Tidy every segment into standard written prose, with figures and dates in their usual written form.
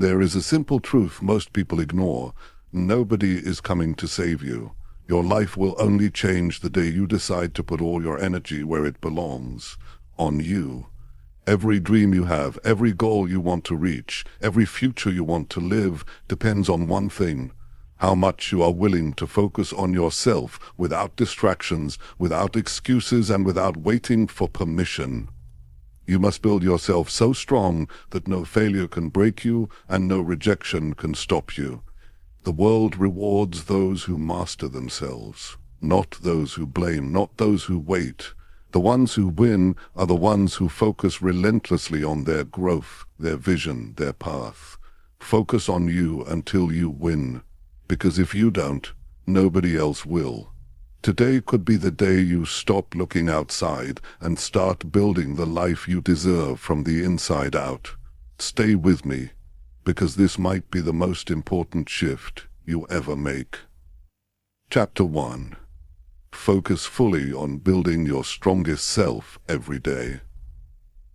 There is a simple truth most people ignore. Nobody is coming to save you. Your life will only change the day you decide to put all your energy where it belongs, on you. Every dream you have, every goal you want to reach, every future you want to live depends on one thing: how much you are willing to focus on yourself without distractions, without excuses, and without waiting for permission. You must build yourself so strong that no failure can break you and no rejection can stop you. The world rewards those who master themselves, not those who blame, not those who wait. The ones who win are the ones who focus relentlessly on their growth, their vision, their path. Focus on you until you win, because if you don't, nobody else will. Today could be the day you stop looking outside and start building the life you deserve from the inside out. Stay with me, because this might be the most important shift you ever make. Chapter 1. Focus fully on building your strongest self every day.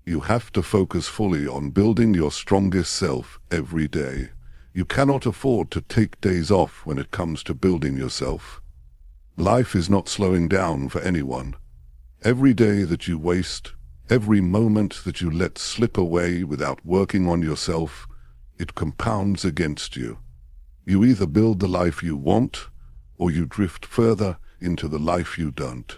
You have to focus fully on building your strongest self every day. You cannot afford to take days off when it comes to building yourself. Life is not slowing down for anyone. Every day that you waste, every moment that you let slip away without working on yourself, it compounds against you. You either build the life you want, or you drift further into the life you don't.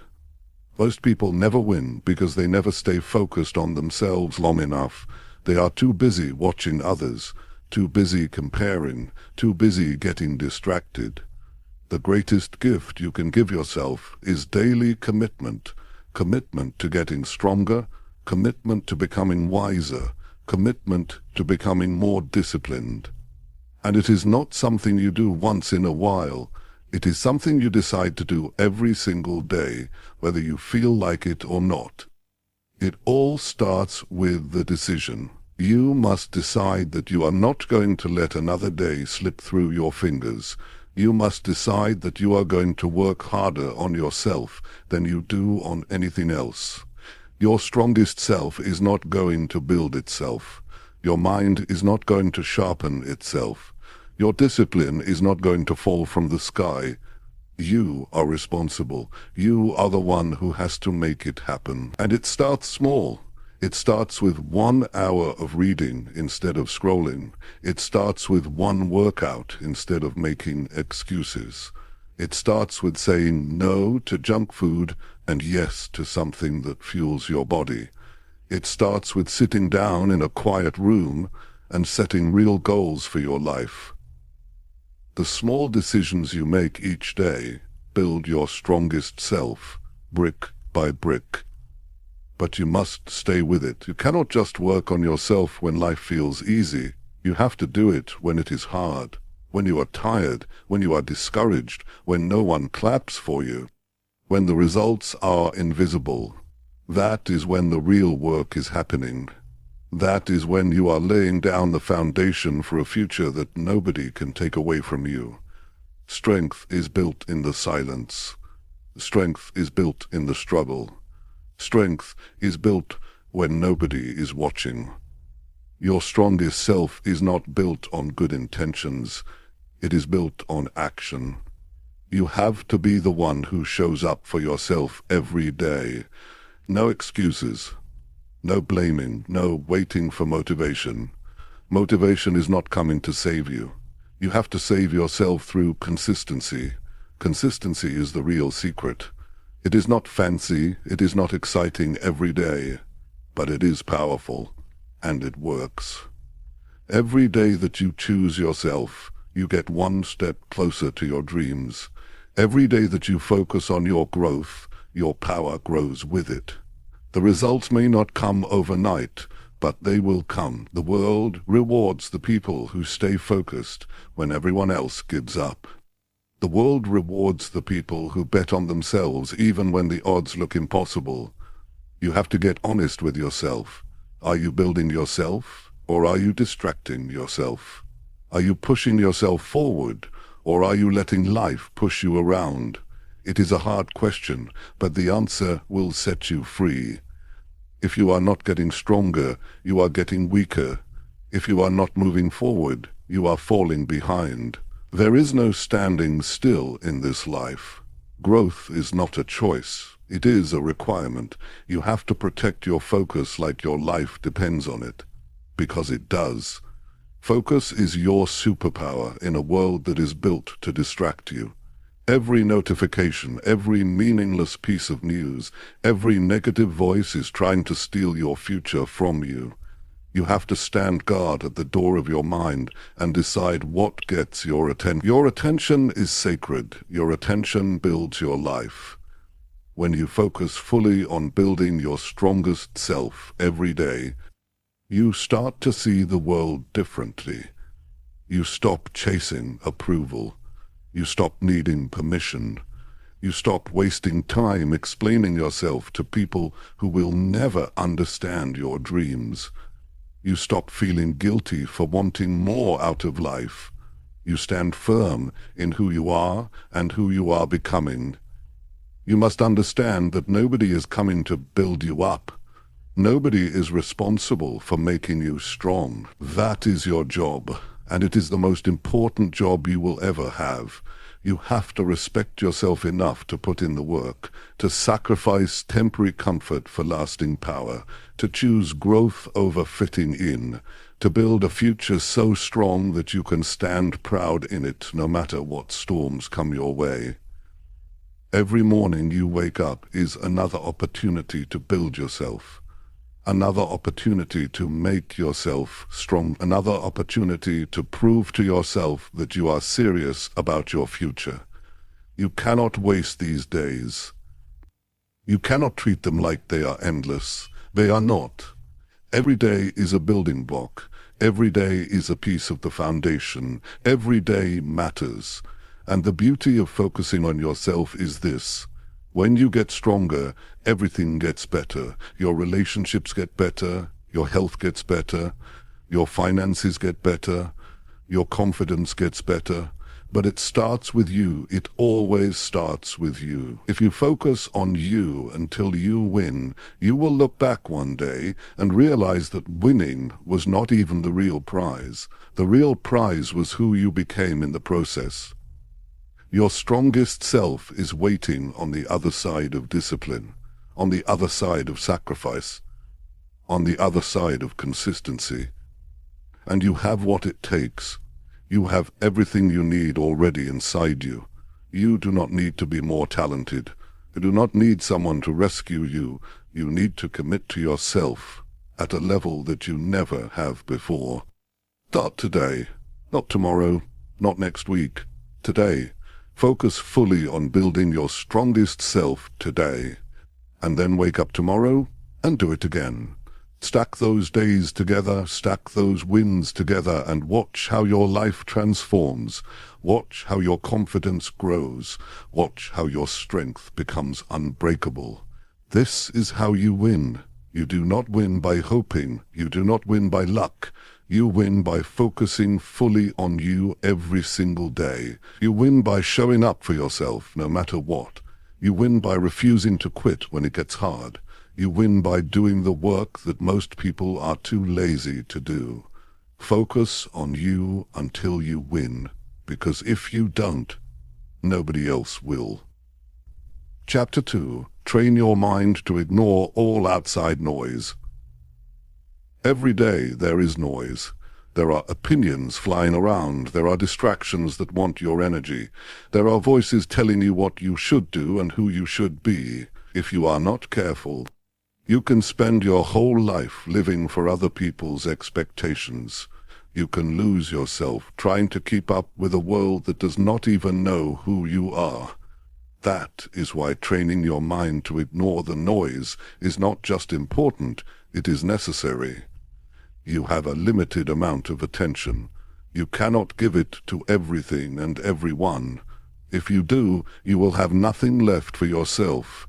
Most people never win because they never stay focused on themselves long enough. They are too busy watching others, too busy comparing, too busy getting distracted. The greatest gift you can give yourself is daily commitment. Commitment to getting stronger, commitment to becoming wiser, commitment to becoming more disciplined. And it is not something you do once in a while. It is something you decide to do every single day, whether you feel like it or not. It all starts with the decision. You must decide that you are not going to let another day slip through your fingers. You must decide that you are going to work harder on yourself than you do on anything else. Your strongest self is not going to build itself. Your mind is not going to sharpen itself. Your discipline is not going to fall from the sky. You are responsible. You are the one who has to make it happen. And it starts small. It starts with 1 hour of reading instead of scrolling. It starts with one workout instead of making excuses. It starts with saying no to junk food and yes to something that fuels your body. It starts with sitting down in a quiet room and setting real goals for your life. The small decisions you make each day build your strongest self, brick by brick. But you must stay with it. You cannot just work on yourself when life feels easy. You have to do it when it is hard, when you are tired, when you are discouraged, when no one claps for you, when the results are invisible. That is when the real work is happening. That is when you are laying down the foundation for a future that nobody can take away from you. Strength is built in the silence. Strength is built in the struggle. Strength is built when nobody is watching. Your strongest self is not built on good intentions. It is built on action. You have to be the one who shows up for yourself every day. No excuses. No blaming. No waiting for motivation. Motivation is not coming to save you. You have to save yourself through consistency. Consistency is the real secret. It is not fancy, it is not exciting every day, but it is powerful, and it works. Every day that you choose yourself, you get one step closer to your dreams. Every day that you focus on your growth, your power grows with it. The results may not come overnight, but they will come. The world rewards the people who stay focused when everyone else gives up. The world rewards the people who bet on themselves even when the odds look impossible. You have to get honest with yourself. Are you building yourself, or are you distracting yourself? Are you pushing yourself forward, or are you letting life push you around? It is a hard question, but the answer will set you free. If you are not getting stronger, you are getting weaker. If you are not moving forward, you are falling behind. There is no standing still in this life. Growth is not a choice. It is a requirement. You have to protect your focus like your life depends on it. Because it does. Focus is your superpower in a world that is built to distract you. Every notification, every meaningless piece of news, every negative voice is trying to steal your future from you. You have to stand guard at the door of your mind and decide what gets your attention. Your attention is sacred. Your attention builds your life. When you focus fully on building your strongest self every day, you start to see the world differently. You stop chasing approval. You stop needing permission. You stop wasting time explaining yourself to people who will never understand your dreams. You stop feeling guilty for wanting more out of life. You stand firm in who you are and who you are becoming. You must understand that nobody is coming to build you up. Nobody is responsible for making you strong. That is your job, and it is the most important job you will ever have. You have to respect yourself enough to put in the work, to sacrifice temporary comfort for lasting power, to choose growth over fitting in, to build a future so strong that you can stand proud in it no matter what storms come your way. Every morning you wake up is another opportunity to build yourself. Another opportunity to make yourself strong, another opportunity to prove to yourself that you are serious about your future. You cannot waste these days. You cannot treat them like they are endless. They are not. Every day is a building block. Every day is a piece of the foundation. Every day matters. And the beauty of focusing on yourself is this. When you get stronger, everything gets better. Your relationships get better, your health gets better, your finances get better, your confidence gets better. But it starts with you. It always starts with you. If you focus on you until you win, you will look back one day and realize that winning was not even the real prize. The real prize was who you became in the process. Your strongest self is waiting on the other side of discipline, on the other side of sacrifice, on the other side of consistency. And you have what it takes. You have everything you need already inside you. You do not need to be more talented. You do not need someone to rescue you. You need to commit to yourself at a level that you never have before. Start today, not tomorrow, not next week, today. Focus fully on building your strongest self today, and then wake up tomorrow and do it again. Stack those days together, stack those wins together, and watch how your life transforms. Watch how your confidence grows. Watch how your strength becomes unbreakable. This is how you win. You do not win by hoping. You do not win by luck. You win by focusing fully on you every single day. You win by showing up for yourself no matter what. You win by refusing to quit when it gets hard. You win by doing the work that most people are too lazy to do. Focus on you until you win, because if you don't, nobody else will. Chapter 2. Train your mind to ignore all outside noise. Every day there is noise. There are opinions flying around. There are distractions that want your energy. There are voices telling you what you should do and who you should be. If you are not careful, you can spend your whole life living for other people's expectations. You can lose yourself trying to keep up with a world that does not even know who you are. That is why training your mind to ignore the noise is not just important, it is necessary. You have a limited amount of attention. You cannot give it to everything and everyone. If you do, you will have nothing left for yourself.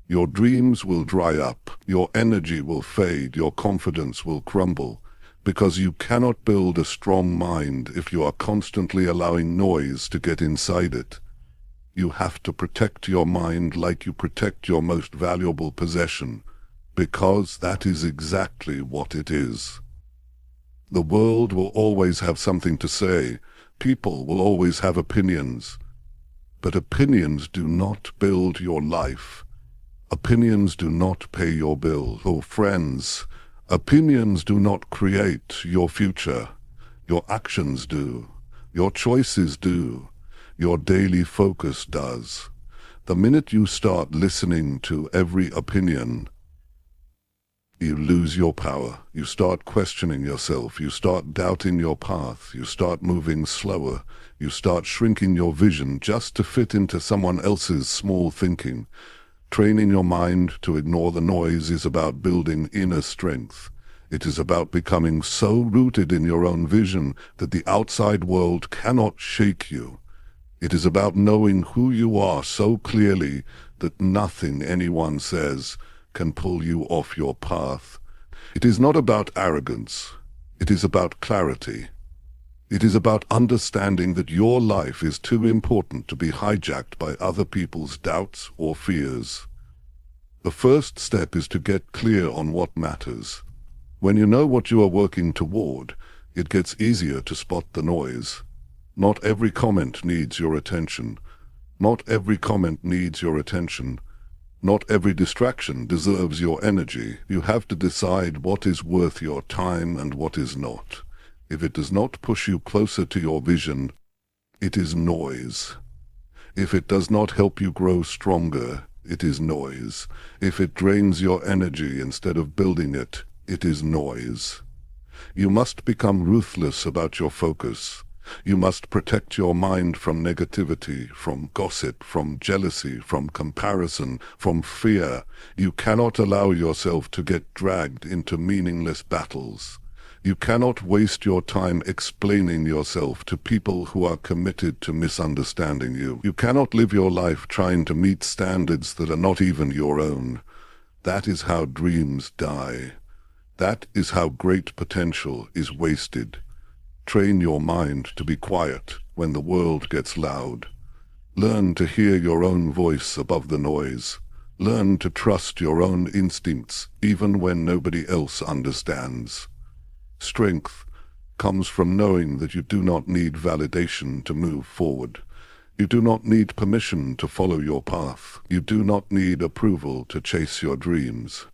Your dreams will dry up, your energy will fade, your confidence will crumble, because you cannot build a strong mind if you are constantly allowing noise to get inside it. You have to protect your mind like you protect your most valuable possession, because that is exactly what it is. The world will always have something to say. People will always have opinions. But opinions do not build your life. Opinions do not pay your bills. Oh, friends, opinions do not create your future. Your actions do. Your choices do. Your daily focus does. The minute you start listening to every opinion, you lose your power. You start questioning yourself. You start doubting your path. You start moving slower. You start shrinking your vision just to fit into someone else's small thinking. Training your mind to ignore the noise is about building inner strength. It is about becoming so rooted in your own vision that the outside world cannot shake you. It is about knowing who you are so clearly that nothing anyone says can pull you off your path. It is not about arrogance. It is about clarity. It is about understanding that your life is too important to be hijacked by other people's doubts or fears. The first step is to get clear on what matters. When you know what you are working toward, it gets easier to spot the noise. Not every comment needs your attention. Not every comment needs your attention. Not every distraction deserves your energy. You have to decide what is worth your time and what is not. If it does not push you closer to your vision, it is noise. If it does not help you grow stronger, it is noise. If it drains your energy instead of building it, it is noise. You must become ruthless about your focus. You must protect your mind from negativity, from gossip, from jealousy, from comparison, from fear. You cannot allow yourself to get dragged into meaningless battles. You cannot waste your time explaining yourself to people who are committed to misunderstanding you. You cannot live your life trying to meet standards that are not even your own. That is how dreams die. That is how great potential is wasted. Train your mind to be quiet when the world gets loud. Learn to hear your own voice above the noise. Learn to trust your own instincts even when nobody else understands. Strength comes from knowing that you do not need validation to move forward. You do not need permission to follow your path. You do not need approval to chase your dreams.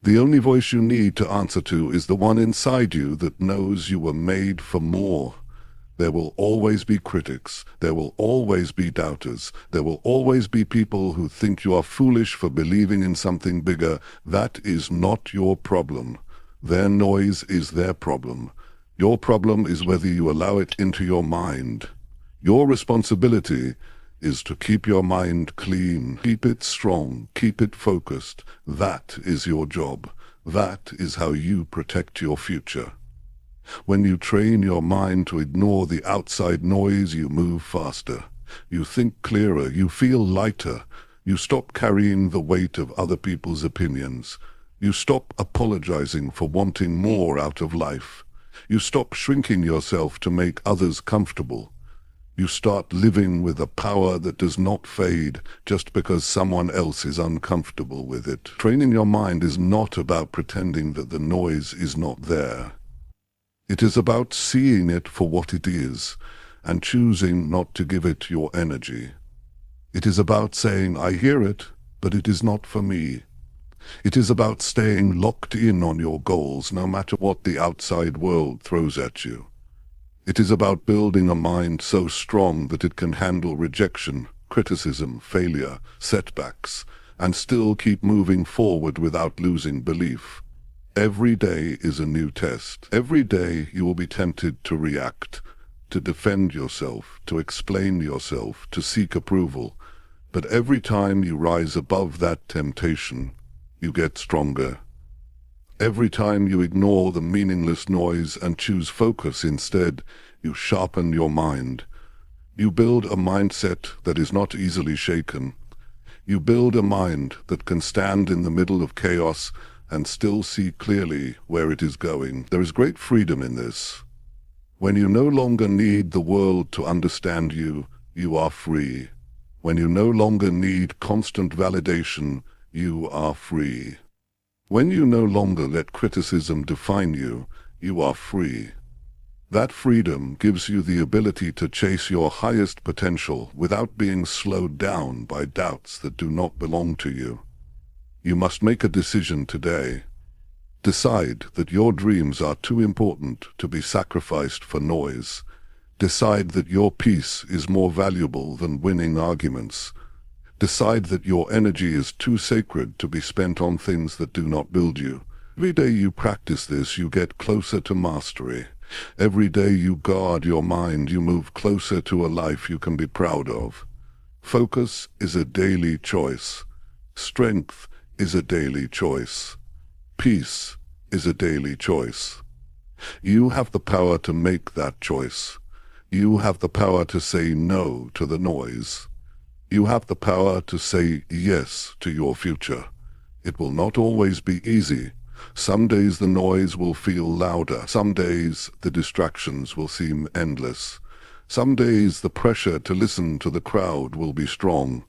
The only voice you need to answer to is the one inside you that knows you were made for more. There will always be critics. There will always be doubters. There will always be people who think you are foolish for believing in something bigger. That is not your problem. Their noise is their problem. Your problem is whether you allow it into your mind. Your responsibility is to keep your mind clean, keep it strong, keep it focused. That is your job. That is how you protect your future. When you train your mind to ignore the outside noise, you move faster. You think clearer, you feel lighter. You stop carrying the weight of other people's opinions. You stop apologizing for wanting more out of life. You stop shrinking yourself to make others comfortable. You start living with a power that does not fade just because someone else is uncomfortable with it. Training your mind is not about pretending that the noise is not there. It is about seeing it for what it is and choosing not to give it your energy. It is about saying, I hear it, but it is not for me. It is about staying locked in on your goals no matter what the outside world throws at you. It is about building a mind so strong that it can handle rejection, criticism, failure, setbacks, and still keep moving forward without losing belief. Every day is a new test. Every day you will be tempted to react, to defend yourself, to explain yourself, to seek approval. But every time you rise above that temptation, you get stronger. Every time you ignore the meaningless noise and choose focus instead, you sharpen your mind. You build a mindset that is not easily shaken. You build a mind that can stand in the middle of chaos and still see clearly where it is going. There is great freedom in this. When you no longer need the world to understand you, you are free. When you no longer need constant validation, you are free. When you no longer let criticism define you, you are free. That freedom gives you the ability to chase your highest potential without being slowed down by doubts that do not belong to you. You must make a decision today. Decide that your dreams are too important to be sacrificed for noise. Decide that your peace is more valuable than winning arguments. Decide that your energy is too sacred to be spent on things that do not build you. Every day you practice this, you get closer to mastery. Every day you guard your mind, you move closer to a life you can be proud of. Focus is a daily choice. Strength is a daily choice. Peace is a daily choice. You have the power to make that choice. You have the power to say no to the noise. You have the power to say yes to your future. It will not always be easy. Some days the noise will feel louder. Some days the distractions will seem endless. Some days the pressure to listen to the crowd will be strong.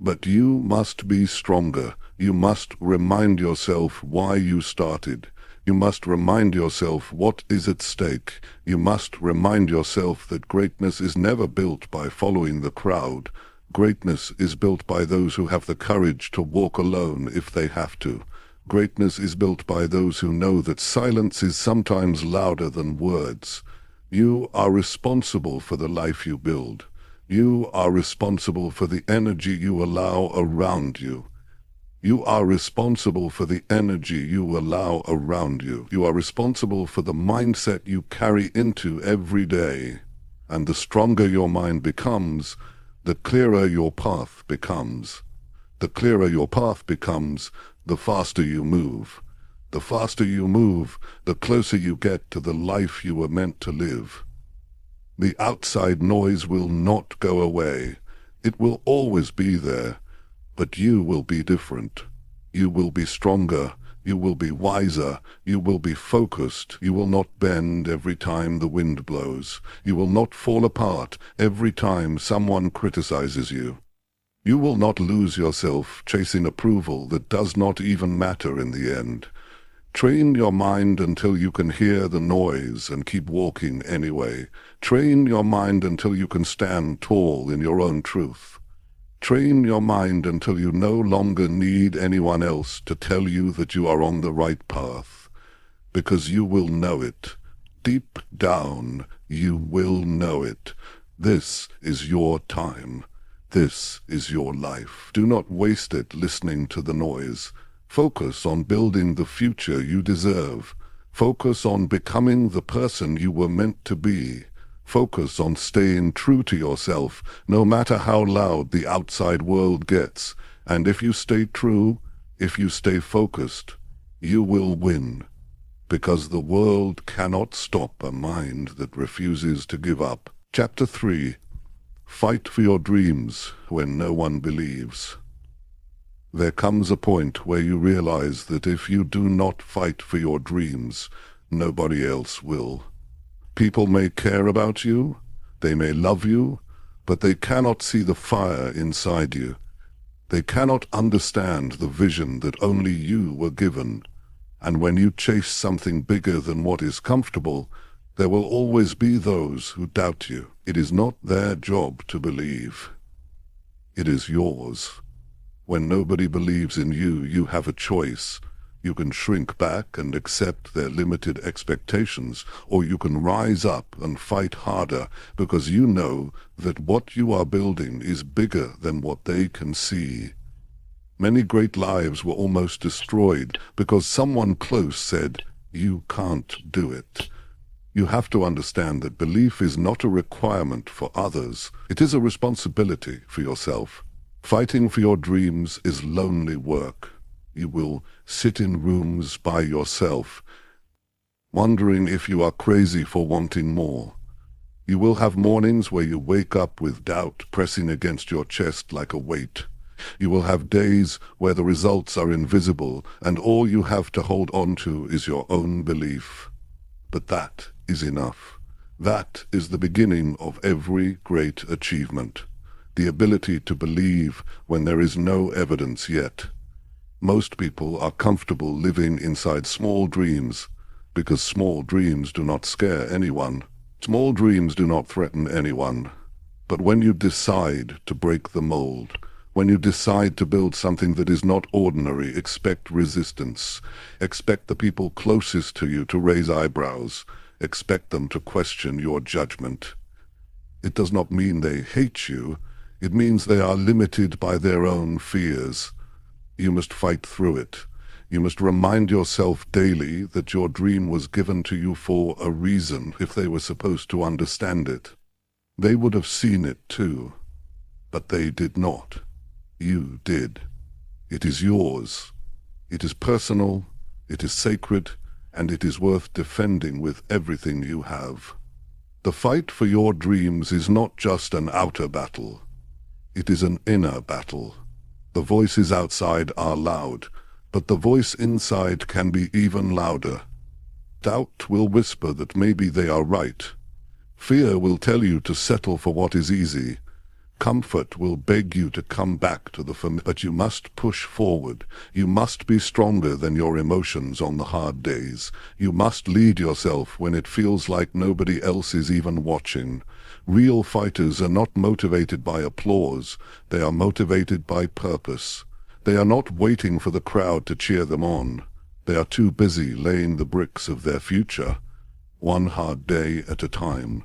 But you must be stronger. You must remind yourself why you started. You must remind yourself what is at stake. You must remind yourself that greatness is never built by following the crowd. Greatness is built by those who have the courage to walk alone if they have to. Greatness is built by those who know that silence is sometimes louder than words. You are responsible for the life you build. You are responsible for the energy you allow around you. You are responsible for the energy you allow around you. You are responsible for the mindset you carry into every day. And the stronger your mind becomes, the clearer your path becomes. The clearer your path becomes, the faster you move. The faster you move, the closer you get to the life you were meant to live. The outside noise will not go away. It will always be there, but you will be different. You will be stronger. You will be wiser. You will be focused. You will not bend every time the wind blows. You will not fall apart every time someone criticizes you. You will not lose yourself chasing approval that does not even matter in the end. Train your mind until you can hear the noise and keep walking anyway. Train your mind until you can stand tall in your own truth. Train your mind until you no longer need anyone else to tell you that you are on the right path. Because you will know it. Deep down, you will know it. This is your time. This is your life. Do not waste it listening to the noise. Focus on building the future you deserve. Focus on becoming the person you were meant to be. Focus on staying true to yourself, no matter how loud the outside world gets. And if you stay true, if you stay focused, you will win. Because the world cannot stop a mind that refuses to give up. Chapter 3. Fight for your dreams when no one believes. There comes a point where you realize that if you do not fight for your dreams, nobody else will. People may care about you, they may love you, but they cannot see the fire inside you. They cannot understand the vision that only you were given. And when you chase something bigger than what is comfortable, there will always be those who doubt you. It is not their job to believe. It is yours. When nobody believes in you, you have a choice. You can shrink back and accept their limited expectations, or you can rise up and fight harder because you know that what you are building is bigger than what they can see. Many great lives were almost destroyed because someone close said, "You can't do it." You have to understand that belief is not a requirement for others. It is a responsibility for yourself. Fighting for your dreams is lonely work. You will sit in rooms by yourself, wondering if you are crazy for wanting more. You will have mornings where you wake up with doubt pressing against your chest like a weight. You will have days where the results are invisible and all you have to hold on to is your own belief. But that is enough. That is the beginning of every great achievement. The ability to believe when there is no evidence yet. Most people are comfortable living inside small dreams. because small dreams do not scare anyone. Small dreams do not threaten anyone. But when you decide to break the mold, when you decide to build something that is not ordinary, expect resistance. Expect the people closest to you to raise eyebrows. Expect them to question your judgment. It does not mean they hate you. It means they are limited by their own fears. You must fight through it. You must remind yourself daily that your dream was given to you for a reason. If they were supposed to understand it, they would have seen it too. But they did not. You did. It is yours. It is personal, it is sacred, and it is worth defending with everything you have. The fight for your dreams is not just an outer battle. It is an inner battle. The voices outside are loud, but the voice inside can be even louder. Doubt will whisper that maybe they are right. Fear will tell you to settle for what is easy. Comfort will beg you to come back to the familiar, but you must push forward. You must be stronger than your emotions on the hard days. You must lead yourself when it feels like nobody else is even watching. Real fighters are not motivated by applause. They are motivated by purpose. They are not waiting for the crowd to cheer them on. They are too busy laying the bricks of their future, one hard day at a time.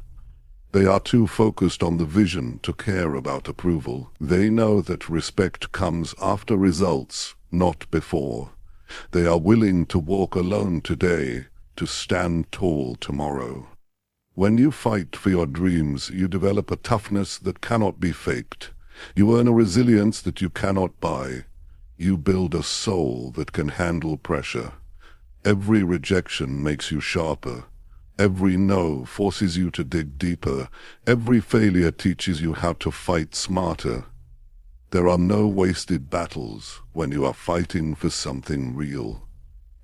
They are too focused on the vision to care about approval. They know that respect comes after results, not before. They are willing to walk alone today, to stand tall tomorrow. When you fight for your dreams, you develop a toughness that cannot be faked. You earn a resilience that you cannot buy. You build a soul that can handle pressure. Every rejection makes you sharper. Every no forces you to dig deeper. Every failure teaches you how to fight smarter. There are no wasted battles when you are fighting for something real.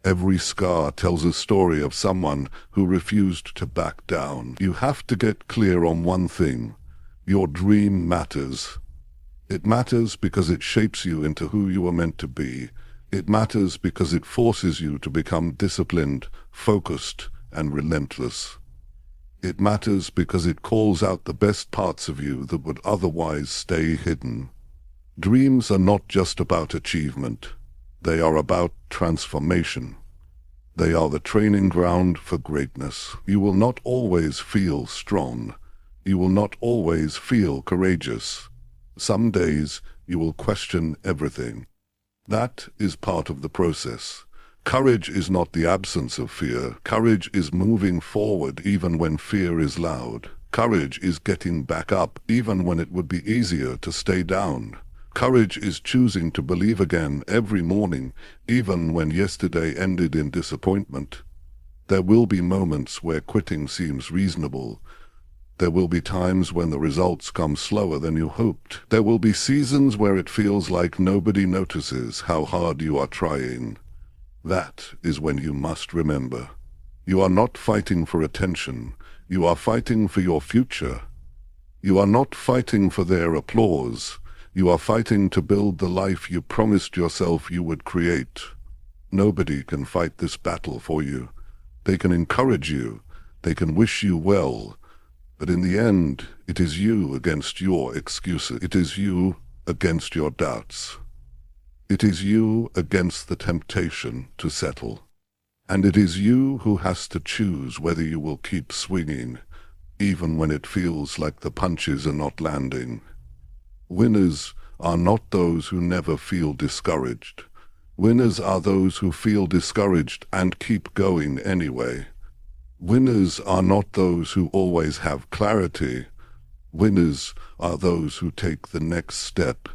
Every scar tells a story of someone who refused to back down. You have to get clear on one thing. Your dream matters. It matters because it shapes you into who you are meant to be. It matters because it forces you to become disciplined, focused, and relentless. It matters because it calls out the best parts of you that would otherwise stay hidden. Dreams are not just about achievement. They are about transformation. They are the training ground for greatness. You will not always feel strong. You will not always feel courageous. Some days you will question everything. That is part of the process. Courage is not the absence of fear. Courage is moving forward even when fear is loud. Courage is getting back up even when it would be easier to stay down. Courage is choosing to believe again every morning, even when yesterday ended in disappointment. There will be moments where quitting seems reasonable. There will be times when the results come slower than you hoped. There will be seasons where it feels like nobody notices how hard you are trying. That is when you must remember. You are not fighting for attention. You are fighting for your future. You are not fighting for their applause. You are fighting to build the life you promised yourself you would create. Nobody can fight this battle for you. They can encourage you. They can wish you well. But in the end, it is you against your excuses. It is you against your doubts. It is you against the temptation to settle. And it is you who has to choose whether you will keep swinging, even when it feels like the punches are not landing. Winners are not those who never feel discouraged. Winners are those who feel discouraged and keep going anyway. Winners are not those who always have clarity. Winners are those who take the next step,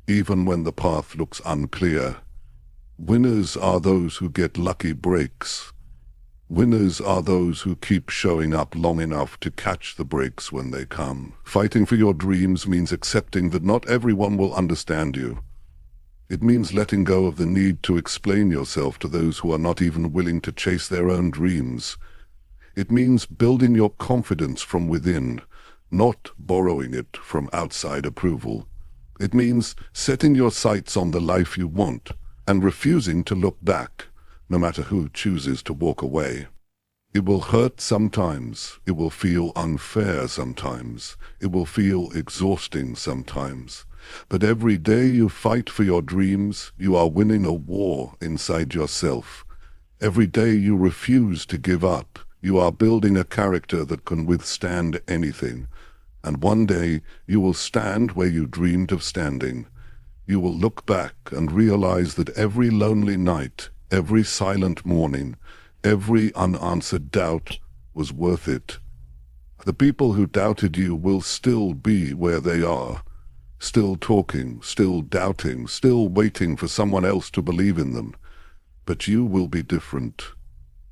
even when the path looks unclear. Winners are those who get lucky breaks. Winners are those who keep showing up long enough to catch the breaks when they come. Fighting for your dreams means accepting that not everyone will understand you. It means letting go of the need to explain yourself to those who are not even willing to chase their own dreams. It means building your confidence from within, not borrowing it from outside approval. It means setting your sights on the life you want and refusing to look back, no matter who chooses to walk away. It will hurt sometimes. It will feel unfair sometimes. It will feel exhausting sometimes. But every day you fight for your dreams, you are winning a war inside yourself. Every day you refuse to give up, you are building a character that can withstand anything. And one day you will stand where you dreamed of standing. You will look back and realize that every lonely night, every silent morning, every unanswered doubt was worth it. The people who doubted you will still be where they are, still talking, still doubting, still waiting for someone else to believe in them. But you will be different.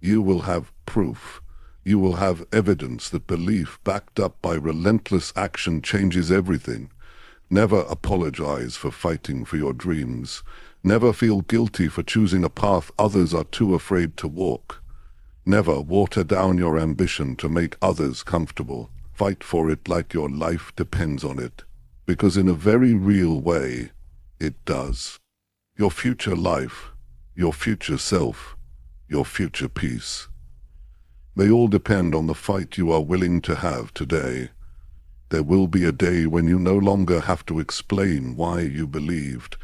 You will have proof. You will have evidence that belief backed up by relentless action changes everything. Never apologize for fighting for your dreams. Never feel guilty for choosing a path others are too afraid to walk. Never water down your ambition to make others comfortable. Fight for it like your life depends on it. Because in a very real way, it does. Your future life, your future self, your future peace. They all depend on the fight you are willing to have today. There will be a day when you no longer have to explain why you believed.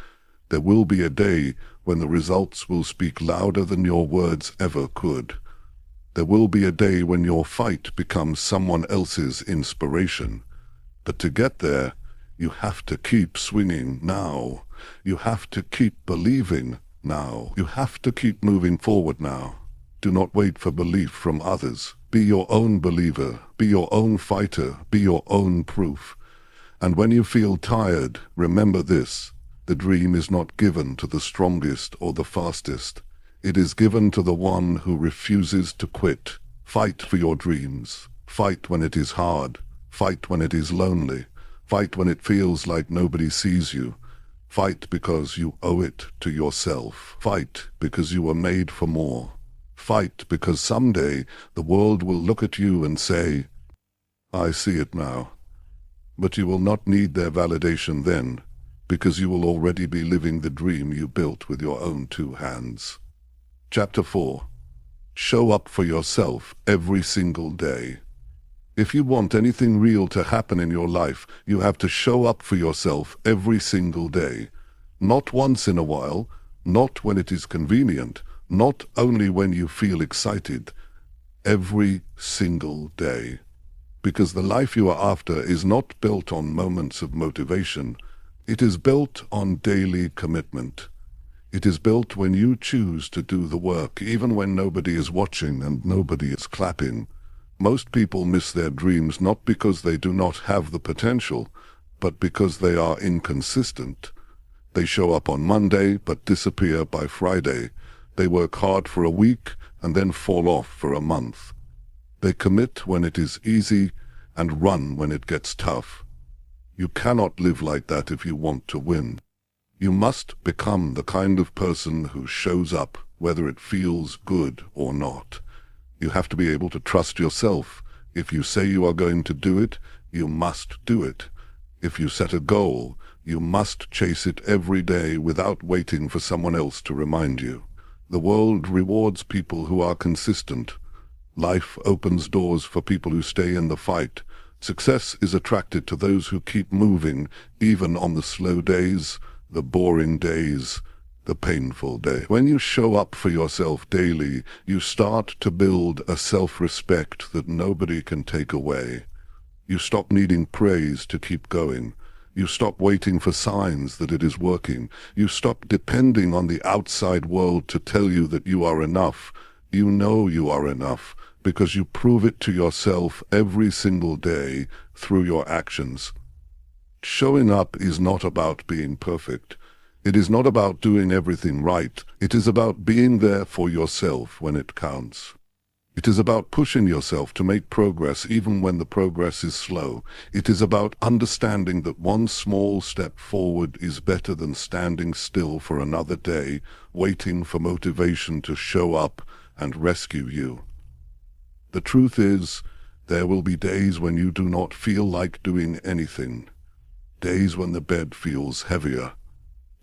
There will be a day when the results will speak louder than your words ever could. There will be a day when your fight becomes someone else's inspiration. But to get there, you have to keep swinging now. You have to keep believing now. You have to keep moving forward now. Do not wait for belief from others. Be your own believer. Be your own fighter. Be your own proof. And when you feel tired, remember this. The dream is not given to the strongest or the fastest. It is given to the one who refuses to quit. Fight for your dreams. Fight when it is hard. Fight when it is lonely. Fight when it feels like nobody sees you. Fight because you owe it to yourself. Fight because you were made for more. Fight because someday the world will look at you and say, I see it now. But you will not need their validation then, because you will already be living the dream you built with your own 2 hands. Chapter 4. Show up for yourself every single day. If you want anything real to happen in your life, you have to show up for yourself every single day. Not once in a while, not when it is convenient, not only when you feel excited, every single day. Because the life you are after is not built on moments of motivation. It is built on daily commitment. It is built when you choose to do the work, even when nobody is watching and nobody is clapping. Most people miss their dreams not because they do not have the potential, but because they are inconsistent. They show up on Monday but disappear by Friday. They work hard for a week and then fall off for a month. They commit when it is easy and run when it gets tough. You cannot live like that if you want to win. You must become the kind of person who shows up whether it feels good or not. You have to be able to trust yourself. If you say you are going to do it, you must do it. If you set a goal, you must chase it every day without waiting for someone else to remind you. The world rewards people who are consistent. Life opens doors for people who stay in the fight. Success is attracted to those who keep moving, even on the slow days, the boring days, the painful day. When you show up for yourself daily, you start to build a self-respect that nobody can take away. You stop needing praise to keep going. You stop waiting for signs that it is working. You stop depending on the outside world to tell you that you are enough. You know you are enough because you prove it to yourself every single day through your actions. Showing up is not about being perfect. It is not about doing everything right. It is about being there for yourself when it counts. It is about pushing yourself to make progress even when the progress is slow. It is about understanding that one small step forward is better than standing still for another day, waiting for motivation to show up and rescue you. The truth is, there will be days when you do not feel like doing anything. Days when the bed feels heavier.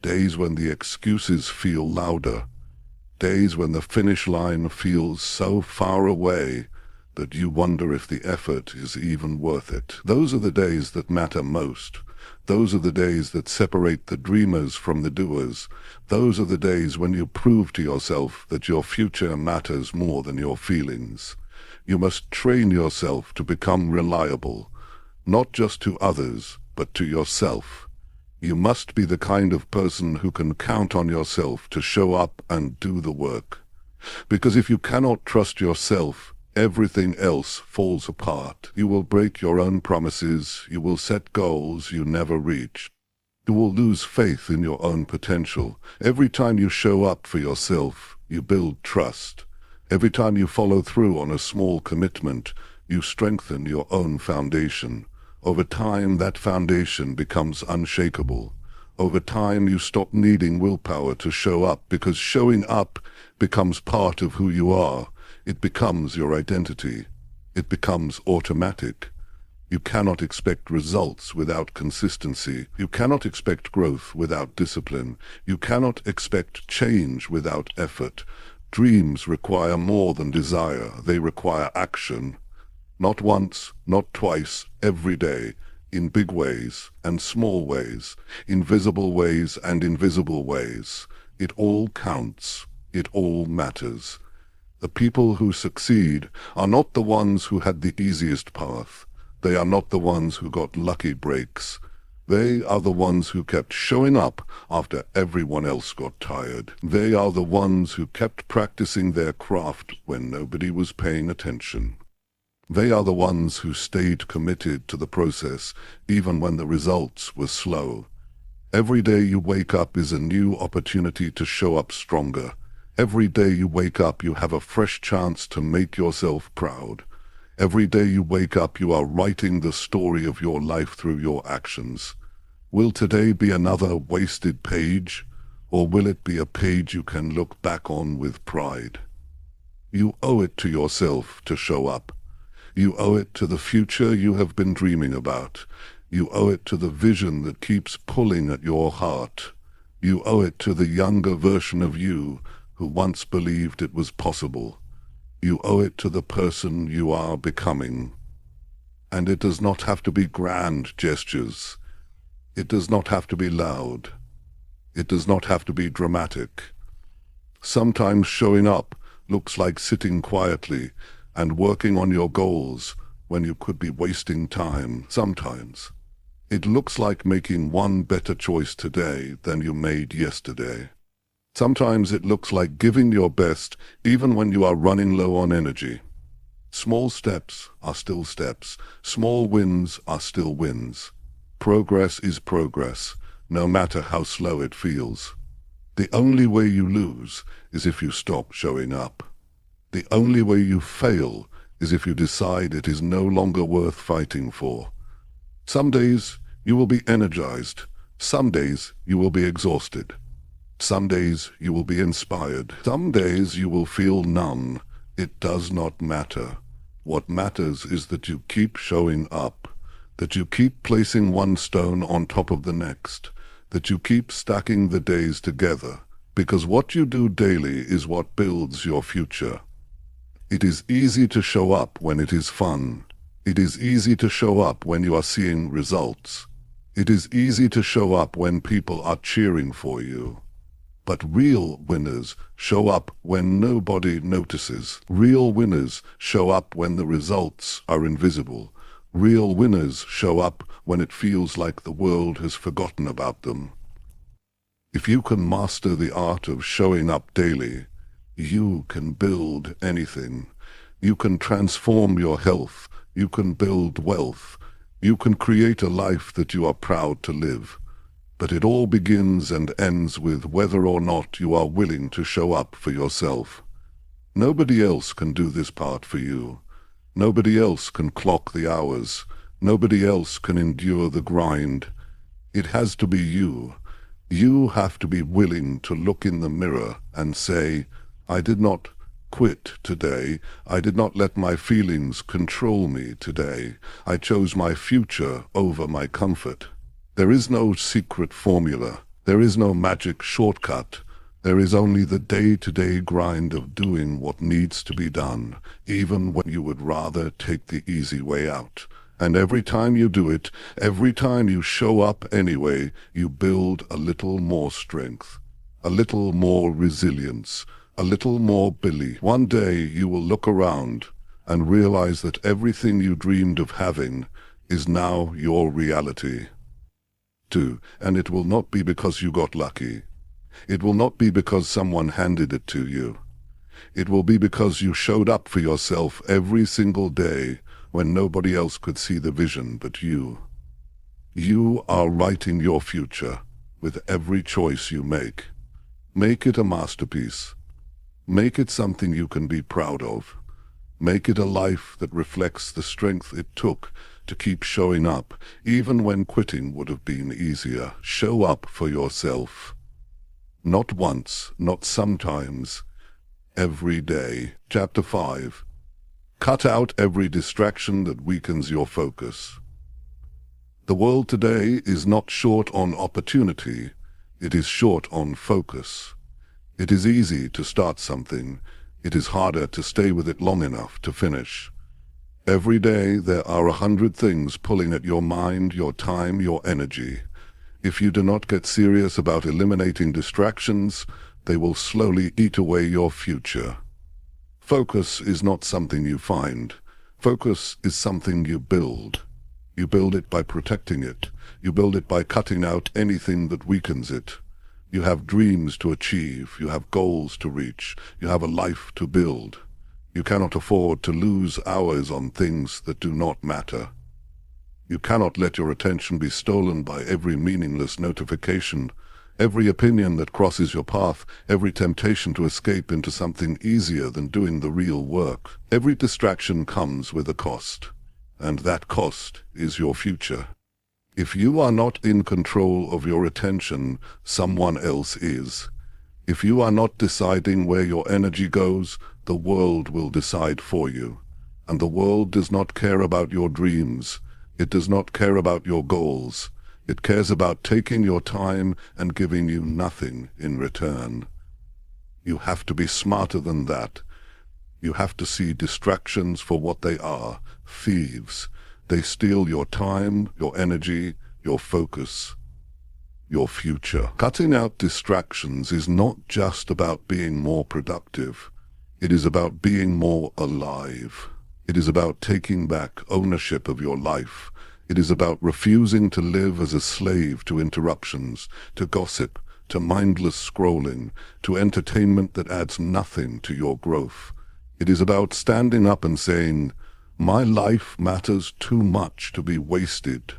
Days when the excuses feel louder. Days when the finish line feels so far away that you wonder if the effort is even worth it. Those are the days that matter most. Those are the days that separate the dreamers from the doers. Those are the days when you prove to yourself that your future matters more than your feelings. You must train yourself to become reliable, not just to others, but to yourself. You must be the kind of person who can count on yourself to show up and do the work. Because if you cannot trust yourself, everything else falls apart. You will break your own promises. You will set goals you never reach. You will lose faith in your own potential. Every time you show up for yourself, you build trust. Every time you follow through on a small commitment, you strengthen your own foundation. Over time, that foundation becomes unshakable. Over time, you stop needing willpower to show up, because showing up becomes part of who you are. It becomes your identity. It becomes automatic. You cannot expect results without consistency. You cannot expect growth without discipline. You cannot expect change without effort. Dreams require more than desire. They require action. Not once, not twice, every day, in big ways and small ways, in visible ways and invisible ways. It all counts. It all matters. The people who succeed are not the ones who had the easiest path. They are not the ones who got lucky breaks. They are the ones who kept showing up after everyone else got tired. They are the ones who kept practicing their craft when nobody was paying attention. They are the ones who stayed committed to the process even when the results were slow. Every day you wake up is a new opportunity to show up stronger. Every day you wake up, you have a fresh chance to make yourself proud. Every day you wake up, you are writing the story of your life through your actions. Will today be another wasted page, or will it be a page you can look back on with pride? You owe it to yourself to show up. You owe it to the future you have been dreaming about. You owe it to the vision that keeps pulling at your heart. You owe it to the younger version of you who once believed it was possible. You owe it to the person you are becoming. And it does not have to be grand gestures. It does not have to be loud. It does not have to be dramatic. Sometimes showing up looks like sitting quietly and working on your goals when you could be wasting time. Sometimes it looks like making one better choice today than you made yesterday. Sometimes it looks like giving your best even when you are running low on energy. Small steps are still steps. Small wins are still wins. Progress is progress, no matter how slow it feels. The only way you lose is if you stop showing up. The only way you fail is if you decide it is no longer worth fighting for. Some days you will be energized. Some days you will be exhausted. Some days you will be inspired. Some days you will feel numb. It does not matter. What matters is that you keep showing up, that you keep placing one stone on top of the next, that you keep stacking the days together, because what you do daily is what builds your future. It is easy to show up when it is fun. It is easy to show up when you are seeing results. It is easy to show up when people are cheering for you. But real winners show up when nobody notices. Real winners show up when the results are invisible. Real winners show up when it feels like the world has forgotten about them. If you can master the art of showing up daily, you can build anything. You can transform your health. You can build wealth. You can create a life that you are proud to live. But it all begins and ends with whether or not you are willing to show up for yourself. Nobody else can do this part for you. Nobody else can clock the hours. Nobody else can endure the grind. It has to be you. You have to be willing to look in the mirror and say, I did not quit today. I did not let my feelings control me today. I chose my future over my comfort. There is no secret formula. There is no magic shortcut. There is only the day-to-day grind of doing what needs to be done, even when you would rather take the easy way out. And every time you do it, every time you show up anyway, you build a little more strength, a little more resilience, a little more Billy. One day you will look around and realize that everything you dreamed of having is now your reality. Too, and it will not be because you got lucky. It will not be because someone handed it to you. It will be because you showed up for yourself every single day when nobody else could see the vision but you. You are writing your future with every choice you make. Make it a masterpiece. Make it something you can be proud of. Make it a life that reflects the strength it took to keep showing up, even when quitting would have been easier. Show up for yourself. Not once, not sometimes, every day. Chapter 5. Cut out every distraction that weakens your focus. The world today is not short on opportunity, it is short on focus. It is easy to start something, it is harder to stay with it long enough to finish. Every day there are 100 things pulling at your mind, your time, your energy. If you do not get serious about eliminating distractions, they will slowly eat away your future. Focus is not something you find. Focus is something you build. You build it by protecting it. You build it by cutting out anything that weakens it. You have dreams to achieve. You have goals to reach. You have a life to build. You cannot afford to lose hours on things that do not matter. You cannot let your attention be stolen by every meaningless notification, every opinion that crosses your path, every temptation to escape into something easier than doing the real work. Every distraction comes with a cost, and that cost is your future. If you are not in control of your attention, someone else is. If you are not deciding where your energy goes, the world will decide for you. And the world does not care about your dreams. It does not care about your goals. It cares about taking your time and giving you nothing in return. You have to be smarter than that. You have to see distractions for what they are, thieves. They steal your time, your energy, your focus, your future. Cutting out distractions is not just about being more productive. It is about being more alive. It is about taking back ownership of your life. It is about refusing to live as a slave to interruptions, to gossip, to mindless scrolling, to entertainment that adds nothing to your growth. It is about standing up and saying, "My life matters too much to be wasted."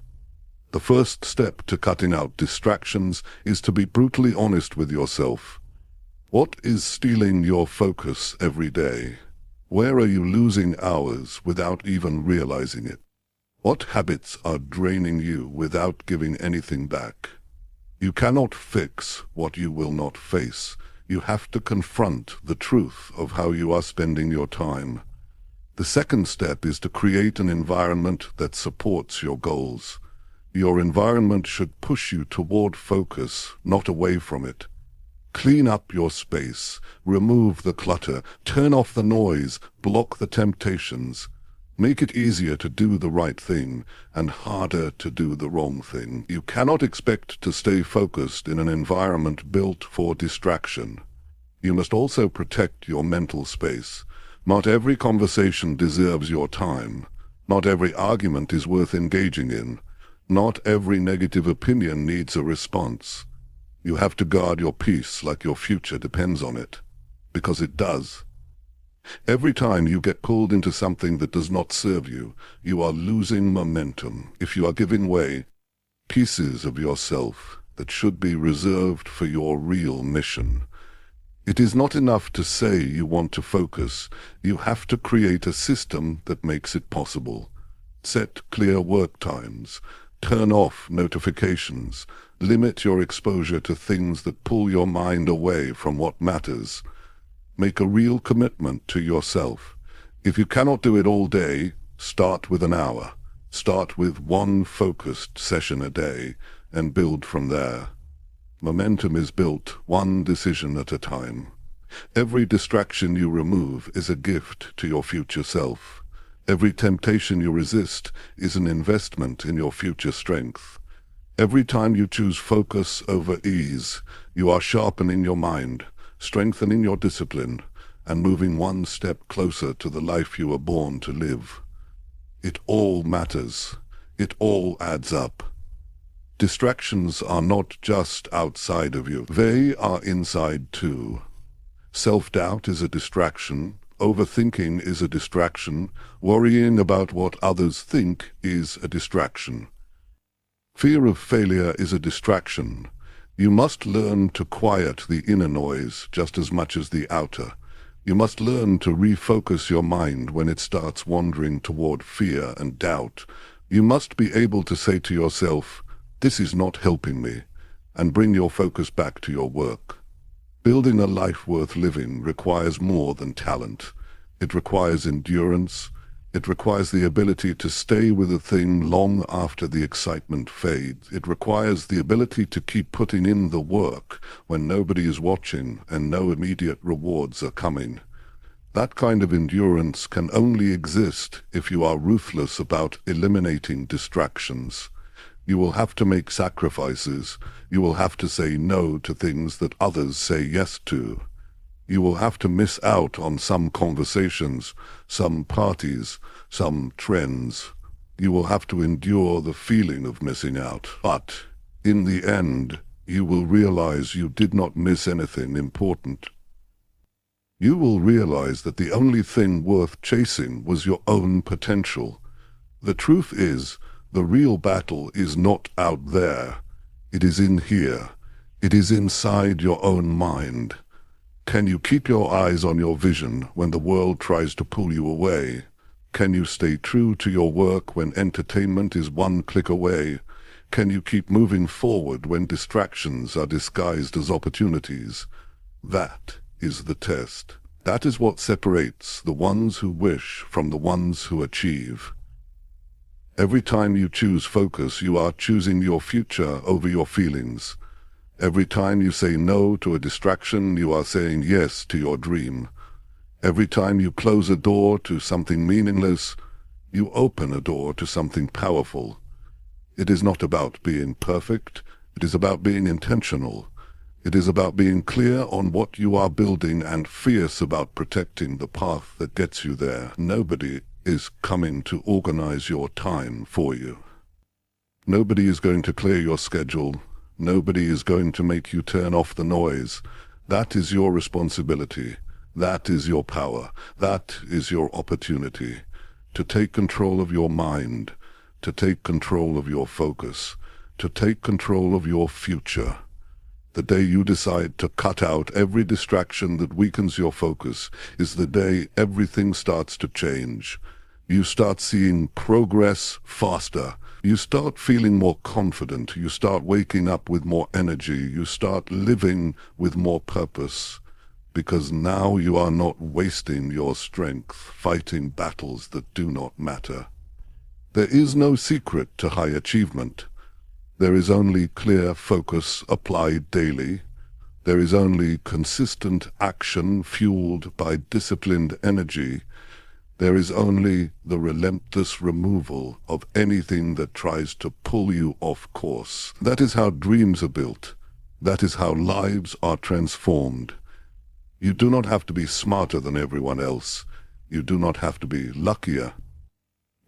The first step to cutting out distractions is to be brutally honest with yourself. What is stealing your focus every day? Where are you losing hours without even realizing it? What habits are draining you without giving anything back? You cannot fix what you will not face. You have to confront the truth of how you are spending your time. The second step is to create an environment that supports your goals. Your environment should push you toward focus, not away from it. Clean up your space, remove the clutter, turn off the noise, block the temptations. Make it easier to do the right thing and harder to do the wrong thing. You cannot expect to stay focused in an environment built for distraction. You must also protect your mental space. Not every conversation deserves your time. Not every argument is worth engaging in. Not every negative opinion needs a response. You have to guard your peace like your future depends on it, because it does. Every time you get pulled into something that does not serve you, you are losing momentum. If you are giving way, pieces of yourself that should be reserved for your real mission. It is not enough to say you want to focus. You have to create a system that makes it possible. Set clear work times. Turn off notifications. Limit your exposure to things that pull your mind away from what matters. Make a real commitment to yourself. If you cannot do it all day, start with an hour. Start with one focused session a day and build from there. Momentum is built one decision at a time. Every distraction you remove is a gift to your future self. Every temptation you resist is an investment in your future strength. Every time you choose focus over ease, you are sharpening your mind, strengthening your discipline, and moving one step closer to the life you were born to live. It all matters. It all adds up. Distractions are not just outside of you. They are inside too. Self-doubt is a distraction. Overthinking is a distraction. Worrying about what others think is a distraction. Fear of failure is a distraction. You must learn to quiet the inner noise just as much as the outer. You must learn to refocus your mind when it starts wandering toward fear and doubt. You must be able to say to yourself, "This is not helping me," and bring your focus back to your work. Building a life worth living requires more than talent. It requires endurance. It requires the ability to stay with a thing long after the excitement fades. It requires the ability to keep putting in the work when nobody is watching and no immediate rewards are coming. That kind of endurance can only exist if you are ruthless about eliminating distractions. You will have to make sacrifices. You will have to say no to things that others say yes to. You will have to miss out on some conversations, some parties, some trends. You will have to endure the feeling of missing out. But in the end, you will realize you did not miss anything important. You will realize that the only thing worth chasing was your own potential. The truth is, the real battle is not out there. It is in here. It is inside your own mind. Can you keep your eyes on your vision when the world tries to pull you away? Can you stay true to your work when entertainment is one click away? Can you keep moving forward when distractions are disguised as opportunities? That is the test. That is what separates the ones who wish from the ones who achieve. Every time you choose focus, you are choosing your future over your feelings. Every time you say no to a distraction, you are saying yes to your dream. Every time you close a door to something meaningless, you open a door to something powerful. It is not about being perfect. It is about being intentional. It is about being clear on what you are building and fierce about protecting the path that gets you there. Nobody is coming to organize your time for you. Nobody is going to clear your schedule. Nobody is going to make you turn off the noise. That is your responsibility. That is your power. That is your opportunity to take control of your mind, to take control of your focus, to take control of your future. The day you decide to cut out every distraction that weakens your focus is the day everything starts to change. You start seeing progress faster. You start feeling more confident. You start waking up with more energy. You start living with more purpose. Because now you are not wasting your strength fighting battles that do not matter. There is no secret to high achievement. There is only clear focus applied daily. There is only consistent action fueled by disciplined energy. There is only the relentless removal of anything that tries to pull you off course. That is how dreams are built. That is how lives are transformed. You do not have to be smarter than everyone else. You do not have to be luckier.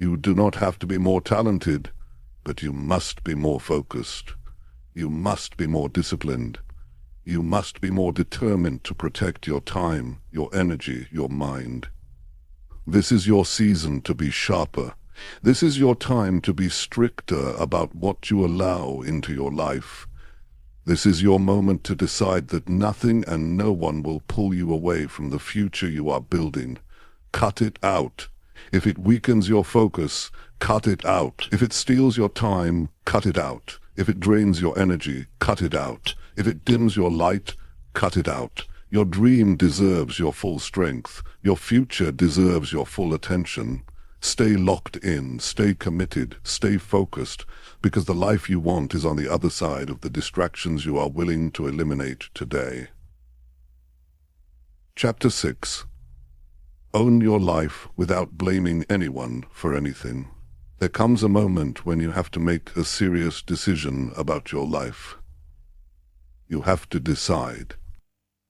You do not have to be more talented, but you must be more focused. You must be more disciplined. You must be more determined to protect your time, your energy, your mind. This is your season to be sharper. This is your time to be stricter about what you allow into your life. This is your moment to decide that nothing and no one will pull you away from the future you are building. Cut it out. If it weakens your focus, cut it out. If it steals your time, cut it out. If it drains your energy, cut it out. If it dims your light, cut it out. Your dream deserves your full strength. Your future deserves your full attention. Stay locked in, stay committed, stay focused, because the life you want is on the other side of the distractions you are willing to eliminate today. Chapter 6. Own your life without blaming anyone for anything. There comes a moment when you have to make a serious decision about your life. You have to decide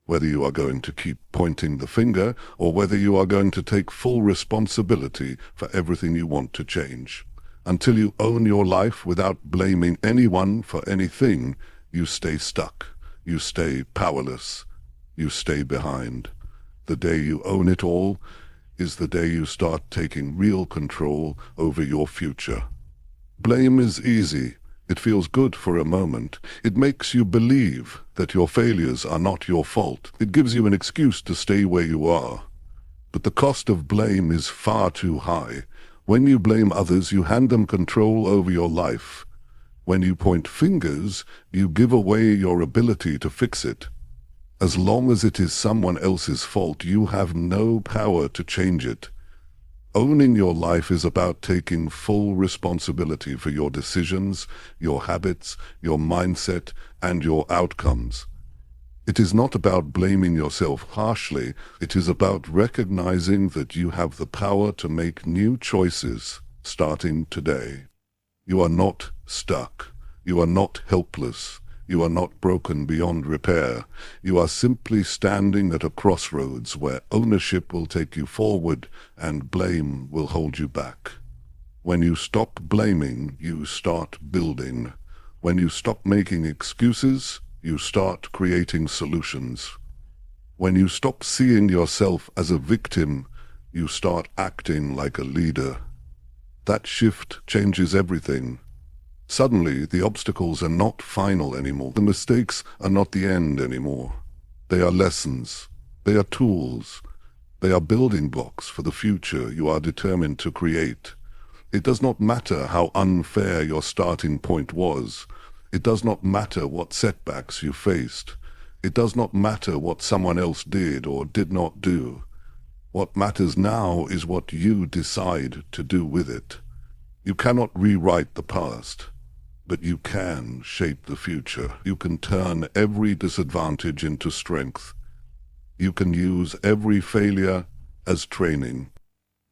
whether you are going to keep pointing the finger or whether you are going to take full responsibility for everything you want to change. Until you own your life without blaming anyone for anything, you stay stuck, you stay powerless, you stay behind. The day you own it all is the day you start taking real control over your future. Blame is easy. It feels good for a moment. It makes you believe that your failures are not your fault. It gives you an excuse to stay where you are. But the cost of blame is far too high. When you blame others, you hand them control over your life. When you point fingers, you give away your ability to fix it. As long as it is someone else's fault, you have no power to change it. Owning your life is about taking full responsibility for your decisions, your habits, your mindset, and your outcomes. It is not about blaming yourself harshly. It is about recognizing that you have the power to make new choices starting today. You are not stuck. You are not helpless. You are not broken beyond repair. You are simply standing at a crossroads where ownership will take you forward and blame will hold you back. When you stop blaming, you start building. When you stop making excuses, you start creating solutions. When you stop seeing yourself as a victim, you start acting like a leader. That shift changes everything. Suddenly, the obstacles are not final anymore. The mistakes are not the end anymore. They are lessons. They are tools. They are building blocks for the future you are determined to create. It does not matter how unfair your starting point was. It does not matter what setbacks you faced. It does not matter what someone else did or did not do. What matters now is what you decide to do with it. You cannot rewrite the past, but you can shape the future. You can turn every disadvantage into strength. You can use every failure as training.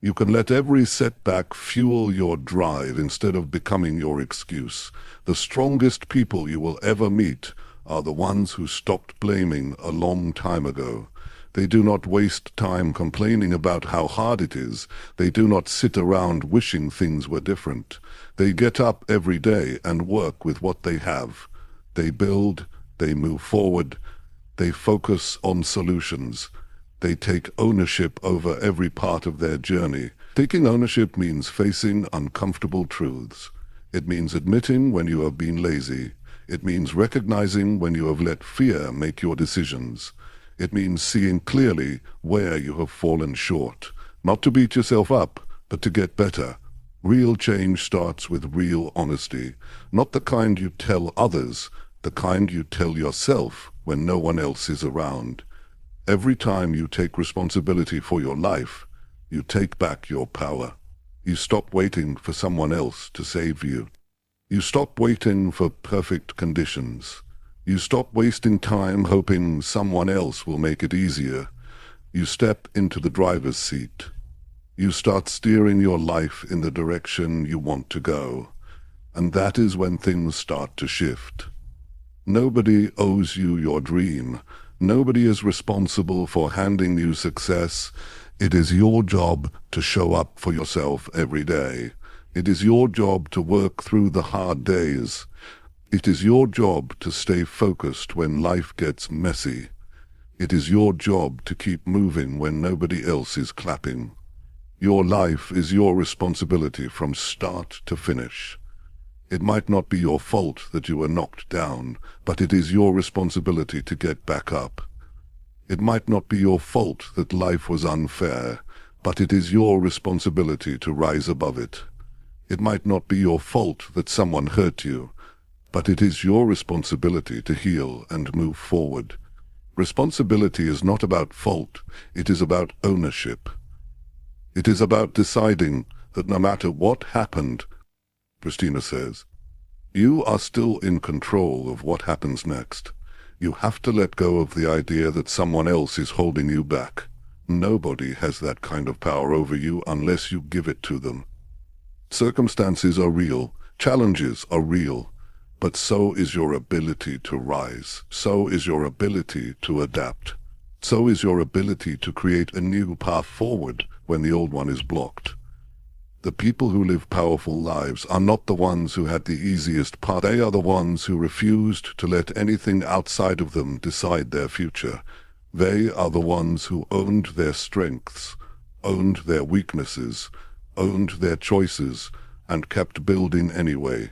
You can let every setback fuel your drive instead of becoming your excuse. The strongest people you will ever meet are the ones who stopped blaming a long time ago. They do not waste time complaining about how hard it is. They do not sit around wishing things were different. They get up every day and work with what they have. They build, they move forward, they focus on solutions. They take ownership over every part of their journey. Taking ownership means facing uncomfortable truths. It means admitting when you have been lazy. It means recognizing when you have let fear make your decisions. It means seeing clearly where you have fallen short. Not to beat yourself up, but to get better. Real change starts with real honesty. Not the kind you tell others, the kind you tell yourself when no one else is around. Every time you take responsibility for your life, you take back your power. You stop waiting for someone else to save you. You stop waiting for perfect conditions. You stop wasting time hoping someone else will make it easier. You step into the driver's seat. You start steering your life in the direction you want to go. And that is when things start to shift. Nobody owes you your dream. Nobody is responsible for handing you success. It is your job to show up for yourself every day. It is your job to work through the hard days. It is your job to stay focused when life gets messy. It is your job to keep moving when nobody else is clapping. Your life is your responsibility from start to finish. It might not be your fault that you were knocked down, but it is your responsibility to get back up. It might not be your fault that life was unfair, but it is your responsibility to rise above it. It might not be your fault that someone hurt you, but it is your responsibility to heal and move forward. Responsibility is not about fault, it is about ownership. It is about deciding that no matter what happened, Christina says, you are still in control of what happens next. You have to let go of the idea that someone else is holding you back. Nobody has that kind of power over you unless you give it to them. Circumstances are real, challenges are real, but so is your ability to rise. So is your ability to adapt. So is your ability to create a new path forward when the old one is blocked. The people who live powerful lives are not the ones who had the easiest path. They are the ones who refused to let anything outside of them decide their future. They are the ones who owned their strengths, owned their weaknesses, owned their choices, and kept building anyway.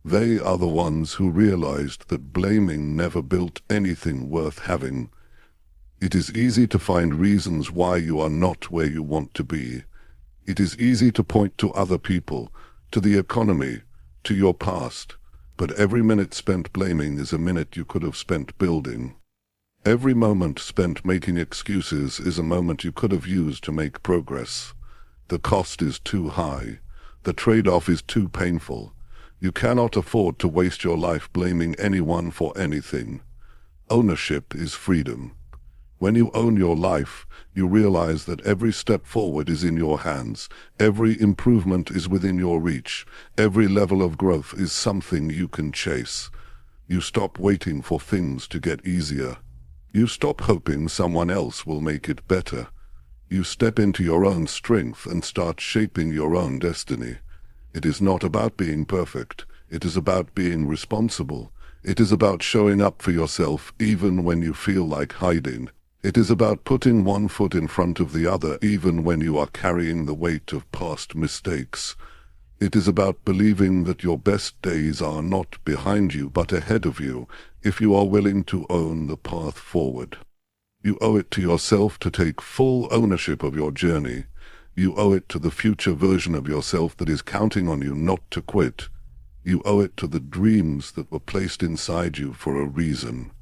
They are the ones who realized that blaming never built anything worth having. It is easy to find reasons why you are not where you want to be. It is easy to point to other people, to the economy, to your past, but every minute spent blaming is a minute you could have spent building. Every moment spent making excuses is a moment you could have used to make progress. The cost is too high. The trade-off is too painful. You cannot afford to waste your life blaming anyone for anything. Ownership is freedom. When you own your life, you realize that every step forward is in your hands. Every improvement is within your reach. Every level of growth is something you can chase. You stop waiting for things to get easier. You stop hoping someone else will make it better. You step into your own strength and start shaping your own destiny. It is not about being perfect. It is about being responsible. It is about showing up for yourself even when you feel like hiding. It is about putting one foot in front of the other even when you are carrying the weight of past mistakes. It is about believing that your best days are not behind you but ahead of you if you are willing to own the path forward. You owe it to yourself to take full ownership of your journey. You owe it to the future version of yourself that is counting on you not to quit. You owe it to the dreams that were placed inside you for a reason.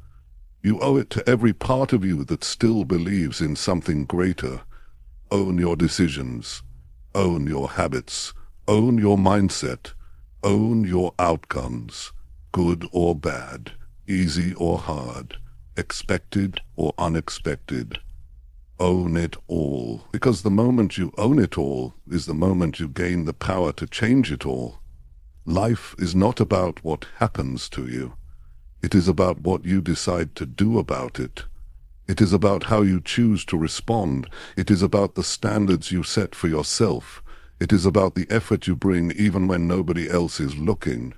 You owe it to every part of you that still believes in something greater. Own your decisions. Own your habits. Own your mindset. Own your outcomes, good or bad, easy or hard, expected or unexpected. Own it all, because the moment you own it all is the moment you gain the power to change it all. Life is not about what happens to you. It is about what you decide to do about it. It is about how you choose to respond. It is about the standards you set for yourself. It is about the effort you bring even when nobody else is looking.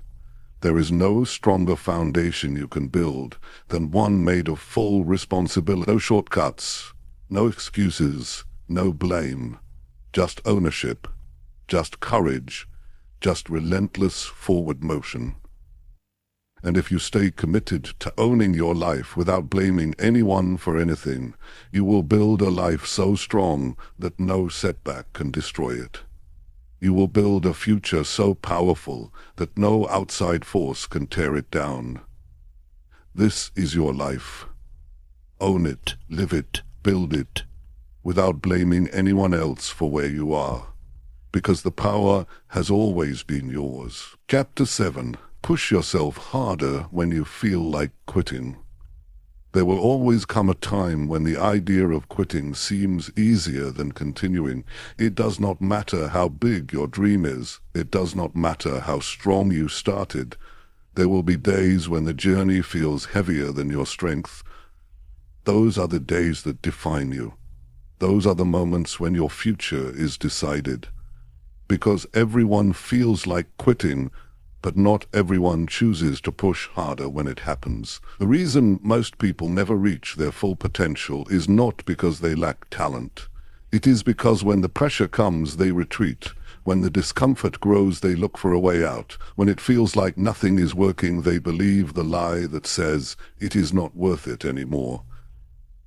There is no stronger foundation you can build than one made of full responsibility. No shortcuts, no excuses, no blame. Just ownership, just courage, just relentless forward motion. And if you stay committed to owning your life without blaming anyone for anything, you will build a life so strong that no setback can destroy it. You will build a future so powerful that no outside force can tear it down. This is your life. Own it, live it, build it, without blaming anyone else for where you are, because the power has always been yours. Chapter 7. Push yourself harder when you feel like quitting. There will always come a time when the idea of quitting seems easier than continuing. It does not matter how big your dream is. It does not matter how strong you started. There will be days when the journey feels heavier than your strength. Those are the days that define you. Those are the moments when your future is decided. Because everyone feels like quitting, but not everyone chooses to push harder when it happens. The reason most people never reach their full potential is not because they lack talent. It is because when the pressure comes, they retreat. When the discomfort grows, they look for a way out. When it feels like nothing is working, they believe the lie that says it is not worth it anymore.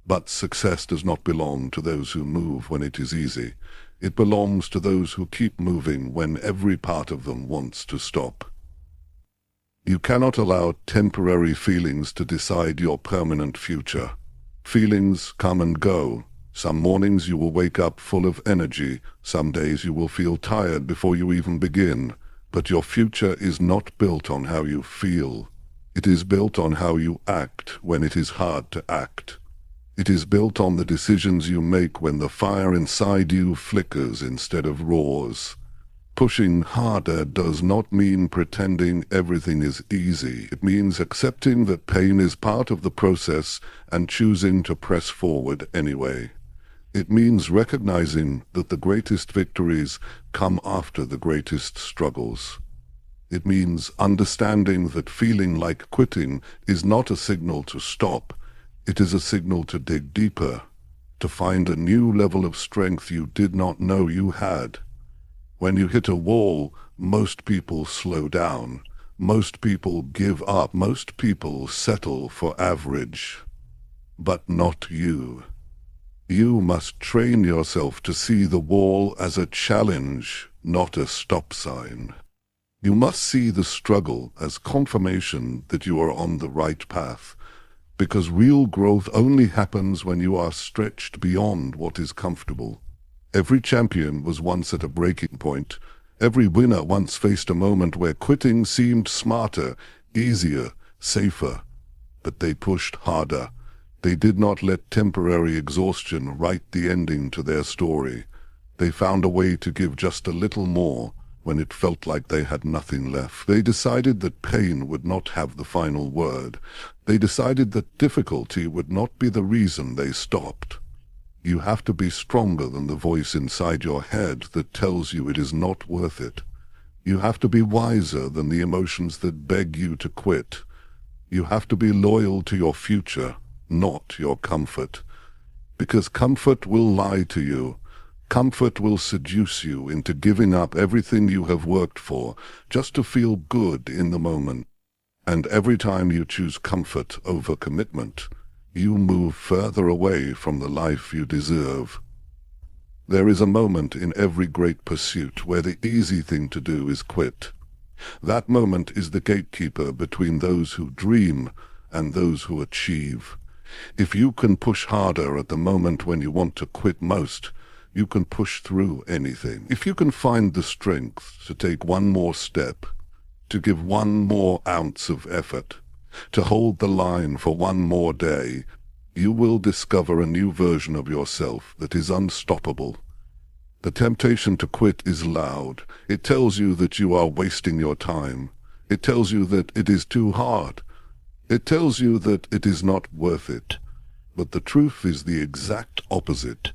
But success does not belong to those who move when it is easy. It belongs to those who keep moving when every part of them wants to stop. You cannot allow temporary feelings to decide your permanent future. Feelings come and go. Some mornings you will wake up full of energy. Some days you will feel tired before you even begin. But your future is not built on how you feel. It is built on how you act when it is hard to act. It is built on the decisions you make when the fire inside you flickers instead of roars. Pushing harder does not mean pretending everything is easy. It means accepting that pain is part of the process and choosing to press forward anyway. It means recognizing that the greatest victories come after the greatest struggles. It means understanding that feeling like quitting is not a signal to stop. It is a signal to dig deeper, to find a new level of strength you did not know you had. When you hit a wall, most people slow down. Most people give up. Most people settle for average. But not you. You must train yourself to see the wall as a challenge, not a stop sign. You must see the struggle as confirmation that you are on the right path, because real growth only happens when you are stretched beyond what is comfortable. Every champion was once at a breaking point. Every winner once faced a moment where quitting seemed smarter, easier, safer. But they pushed harder. They did not let temporary exhaustion write the ending to their story. They found a way to give just a little more when it felt like they had nothing left. They decided that pain would not have the final word. They decided that difficulty would not be the reason they stopped. You have to be stronger than the voice inside your head that tells you it is not worth it. You have to be wiser than the emotions that beg you to quit. You have to be loyal to your future, not your comfort. Because comfort will lie to you. Comfort will seduce you into giving up everything you have worked for just to feel good in the moment. And every time you choose comfort over commitment, you move further away from the life you deserve. There is a moment in every great pursuit where the easy thing to do is quit. That moment is the gatekeeper between those who dream and those who achieve. If you can push harder at the moment when you want to quit most, you can push through anything. If you can find the strength to take one more step, to give one more ounce of effort, to hold the line for one more day, you will discover a new version of yourself that is unstoppable. The temptation to quit is loud. It tells you that you are wasting your time. It tells you that it is too hard. It tells you that it is not worth it. But the truth is the exact opposite.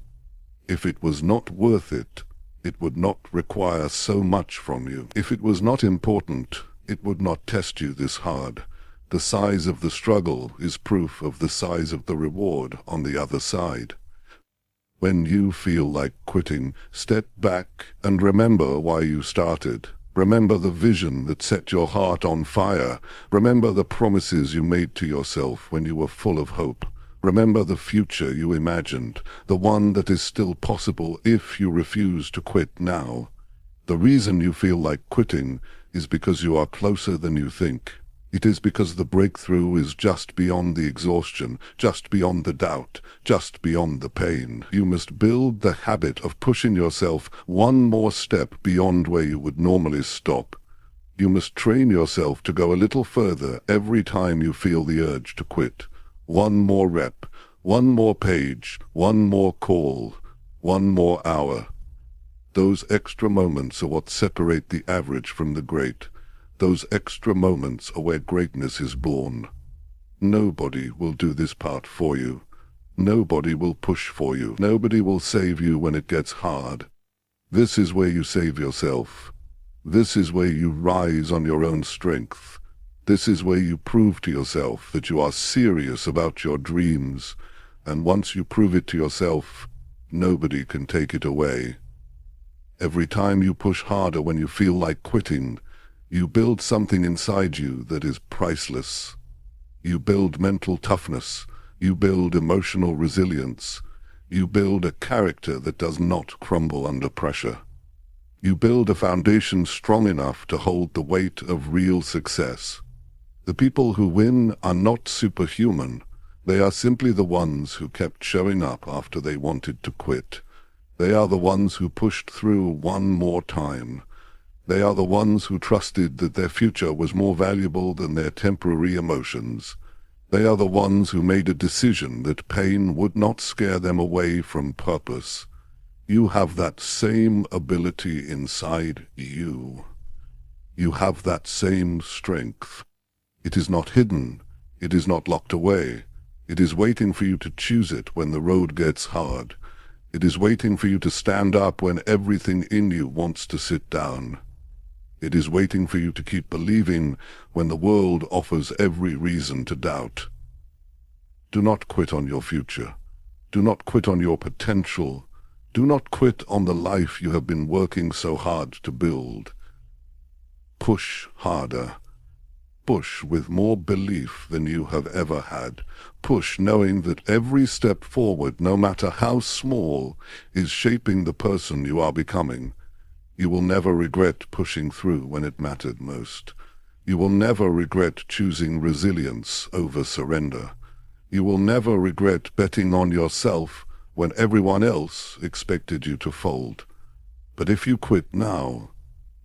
If it was not worth it, it would not require so much from you. If it was not important, it would not test you this hard. The size of the struggle is proof of the size of the reward on the other side. When you feel like quitting, step back and remember why you started. Remember the vision that set your heart on fire. Remember the promises you made to yourself when you were full of hope. Remember the future you imagined, the one that is still possible if you refuse to quit now. The reason you feel like quitting is because you are closer than you think. It is because the breakthrough is just beyond the exhaustion, just beyond the doubt, just beyond the pain. You must build the habit of pushing yourself one more step beyond where you would normally stop. You must train yourself to go a little further every time you feel the urge to quit. One more rep, one more page, one more call, one more hour. Those extra moments are what separate the average from the great. Those extra moments are where greatness is born. Nobody will do this part for you. Nobody will push for you. Nobody will save you when it gets hard. This is where you save yourself. This is where you rise on your own strength. This is where you prove to yourself that you are serious about your dreams, and once you prove it to yourself, nobody can take it away. Every time you push harder when you feel like quitting, you build something inside you that is priceless. You build mental toughness. You build emotional resilience. You build a character that does not crumble under pressure. You build a foundation strong enough to hold the weight of real success. The people who win are not superhuman. They are simply the ones who kept showing up after they wanted to quit. They are the ones who pushed through one more time. They are the ones who trusted that their future was more valuable than their temporary emotions. They are the ones who made a decision that pain would not scare them away from purpose. You have that same ability inside you. You have that same strength. It is not hidden. It is not locked away. It is waiting for you to choose it when the road gets hard. It is waiting for you to stand up when everything in you wants to sit down. It is waiting for you to keep believing when the world offers every reason to doubt. Do not quit on your future. Do not quit on your potential. Do not quit on the life you have been working so hard to build. Push harder. Push with more belief than you have ever had. Push knowing that every step forward, no matter how small, is shaping the person you are becoming. You will never regret pushing through when it mattered most. You will never regret choosing resilience over surrender. You will never regret betting on yourself when everyone else expected you to fold. But if you quit now,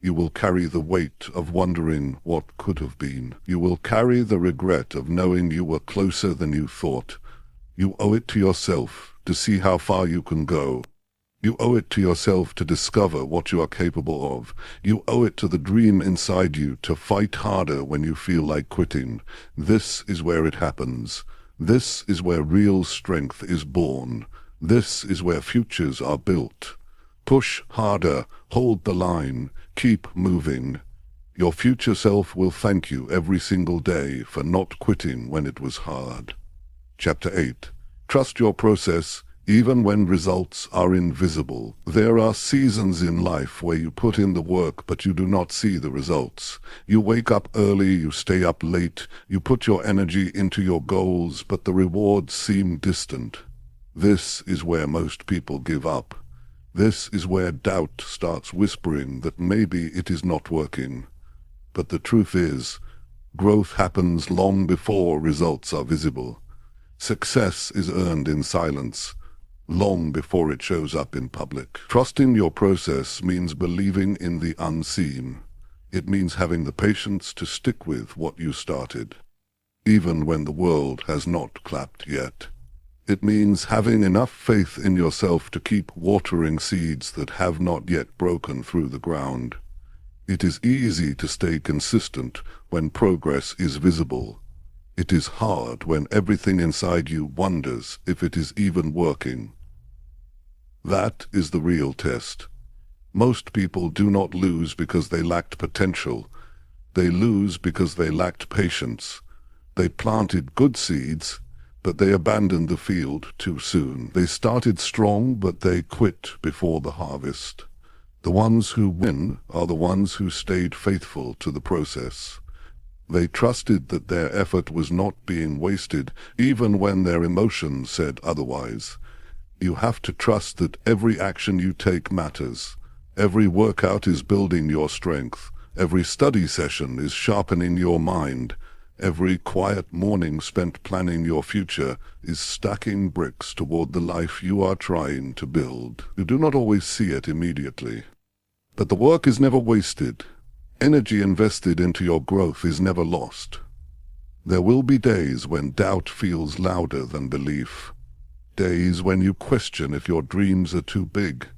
you will carry the weight of wondering what could have been. You will carry the regret of knowing you were closer than you thought. You owe it to yourself to see how far you can go. You owe it to yourself to discover what you are capable of. You owe it to the dream inside you to fight harder when you feel like quitting. This is where it happens. This is where real strength is born. This is where futures are built. Push harder, hold the line, keep moving. Your future self will thank you every single day for not quitting when it was hard. Chapter 8. Trust your process even when results are invisible. There are seasons in life where you put in the work but you do not see the results. You wake up early, you stay up late, you put your energy into your goals, but the rewards seem distant. This is where most people give up. This is where doubt starts whispering that maybe it is not working. But the truth is, growth happens long before results are visible. Success is earned in silence, long before it shows up in public. Trusting your process means believing in the unseen. It means having the patience to stick with what you started, even when the world has not clapped yet. It means having enough faith in yourself to keep watering seeds that have not yet broken through the ground. It is easy to stay consistent when progress is visible. It is hard when everything inside you wonders if it is even working. That is the real test. Most people do not lose because they lacked potential. They lose because they lacked patience. They planted good seeds, but they abandoned the field too soon. They started strong, but they quit before the harvest. The ones who win are the ones who stayed faithful to the process. They trusted that their effort was not being wasted, even when their emotions said otherwise. You have to trust that every action you take matters. Every workout is building your strength. Every study session is sharpening your mind. Every quiet morning spent planning your future is stacking bricks toward the life you are trying to build. You do not always see it immediately. But the work is never wasted. Energy invested into your growth is never lost. There will be days when doubt feels louder than belief. Days when you question if your dreams are too big.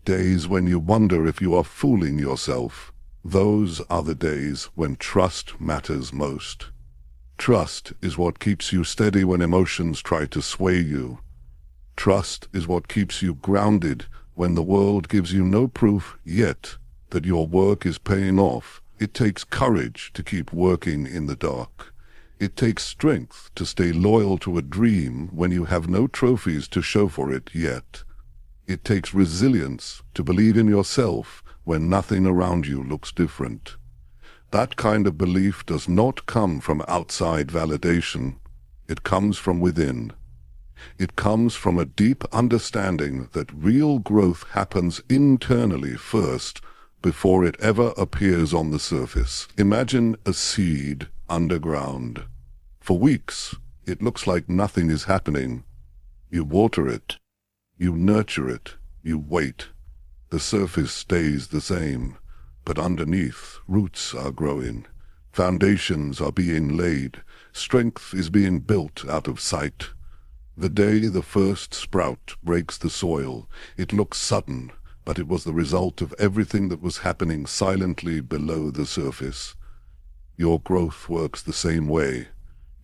Days when you wonder if you are fooling yourself. Those are the days when trust matters most. Trust is what keeps you steady when emotions try to sway you. Trust is what keeps you grounded when the world gives you no proof yet that your work is paying off. It takes courage to keep working in the dark. It takes strength to stay loyal to a dream when you have no trophies to show for it yet. It takes resilience to believe in yourself when nothing around you looks different. That kind of belief does not come from outside validation. It comes from within. It comes from a deep understanding that real growth happens internally first before it ever appears on the surface. Imagine a seed underground. For weeks, It looks like nothing is happening. You water it. You nurture it. You wait. The surface stays the same, but underneath, roots are growing. Foundations are being laid. Strength is being built out of sight. The day the first sprout breaks the soil, it looks sudden, but it was the result of everything that was happening silently below the surface. Your growth works the same way.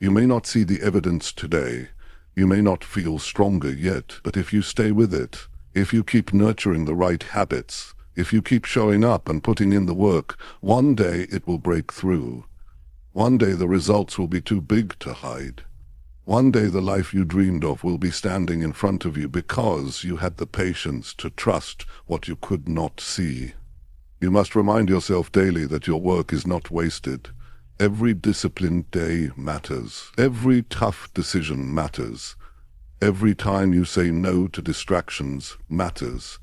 You may not see the evidence today. You may not feel stronger yet, but if you stay with it, if you keep nurturing the right habits, if you keep showing up and putting in the work, one day it will break through. One day the results will be too big to hide. One day the life you dreamed of will be standing in front of you because you had the patience to trust what you could not see. You must remind yourself daily that your work is not wasted. Every disciplined day matters. Every tough decision matters. Every time you say no to distractions matters.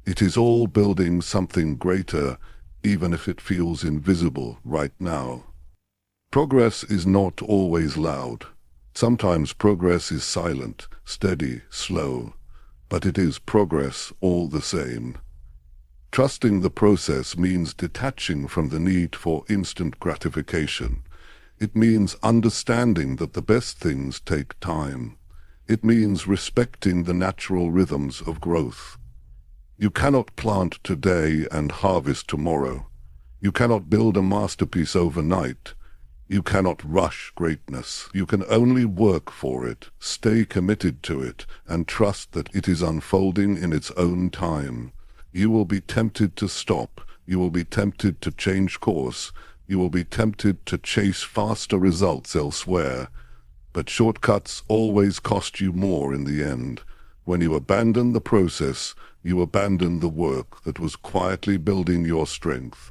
It is all building something greater, even if it feels invisible right now. Progress is not always loud. Sometimes progress is silent, steady, slow, but it is progress all the same. Trusting the process means detaching from the need for instant gratification. It means understanding that the best things take time. It means respecting the natural rhythms of growth. You cannot plant today and harvest tomorrow. You cannot build a masterpiece overnight. You cannot rush greatness. You can only work for it, stay committed to it, and trust that it is unfolding in its own time. You will be tempted to stop. You will be tempted to change course. You will be tempted to chase faster results elsewhere. But shortcuts always cost you more in the end. When you abandon the process, you abandon the work that was quietly building your strength.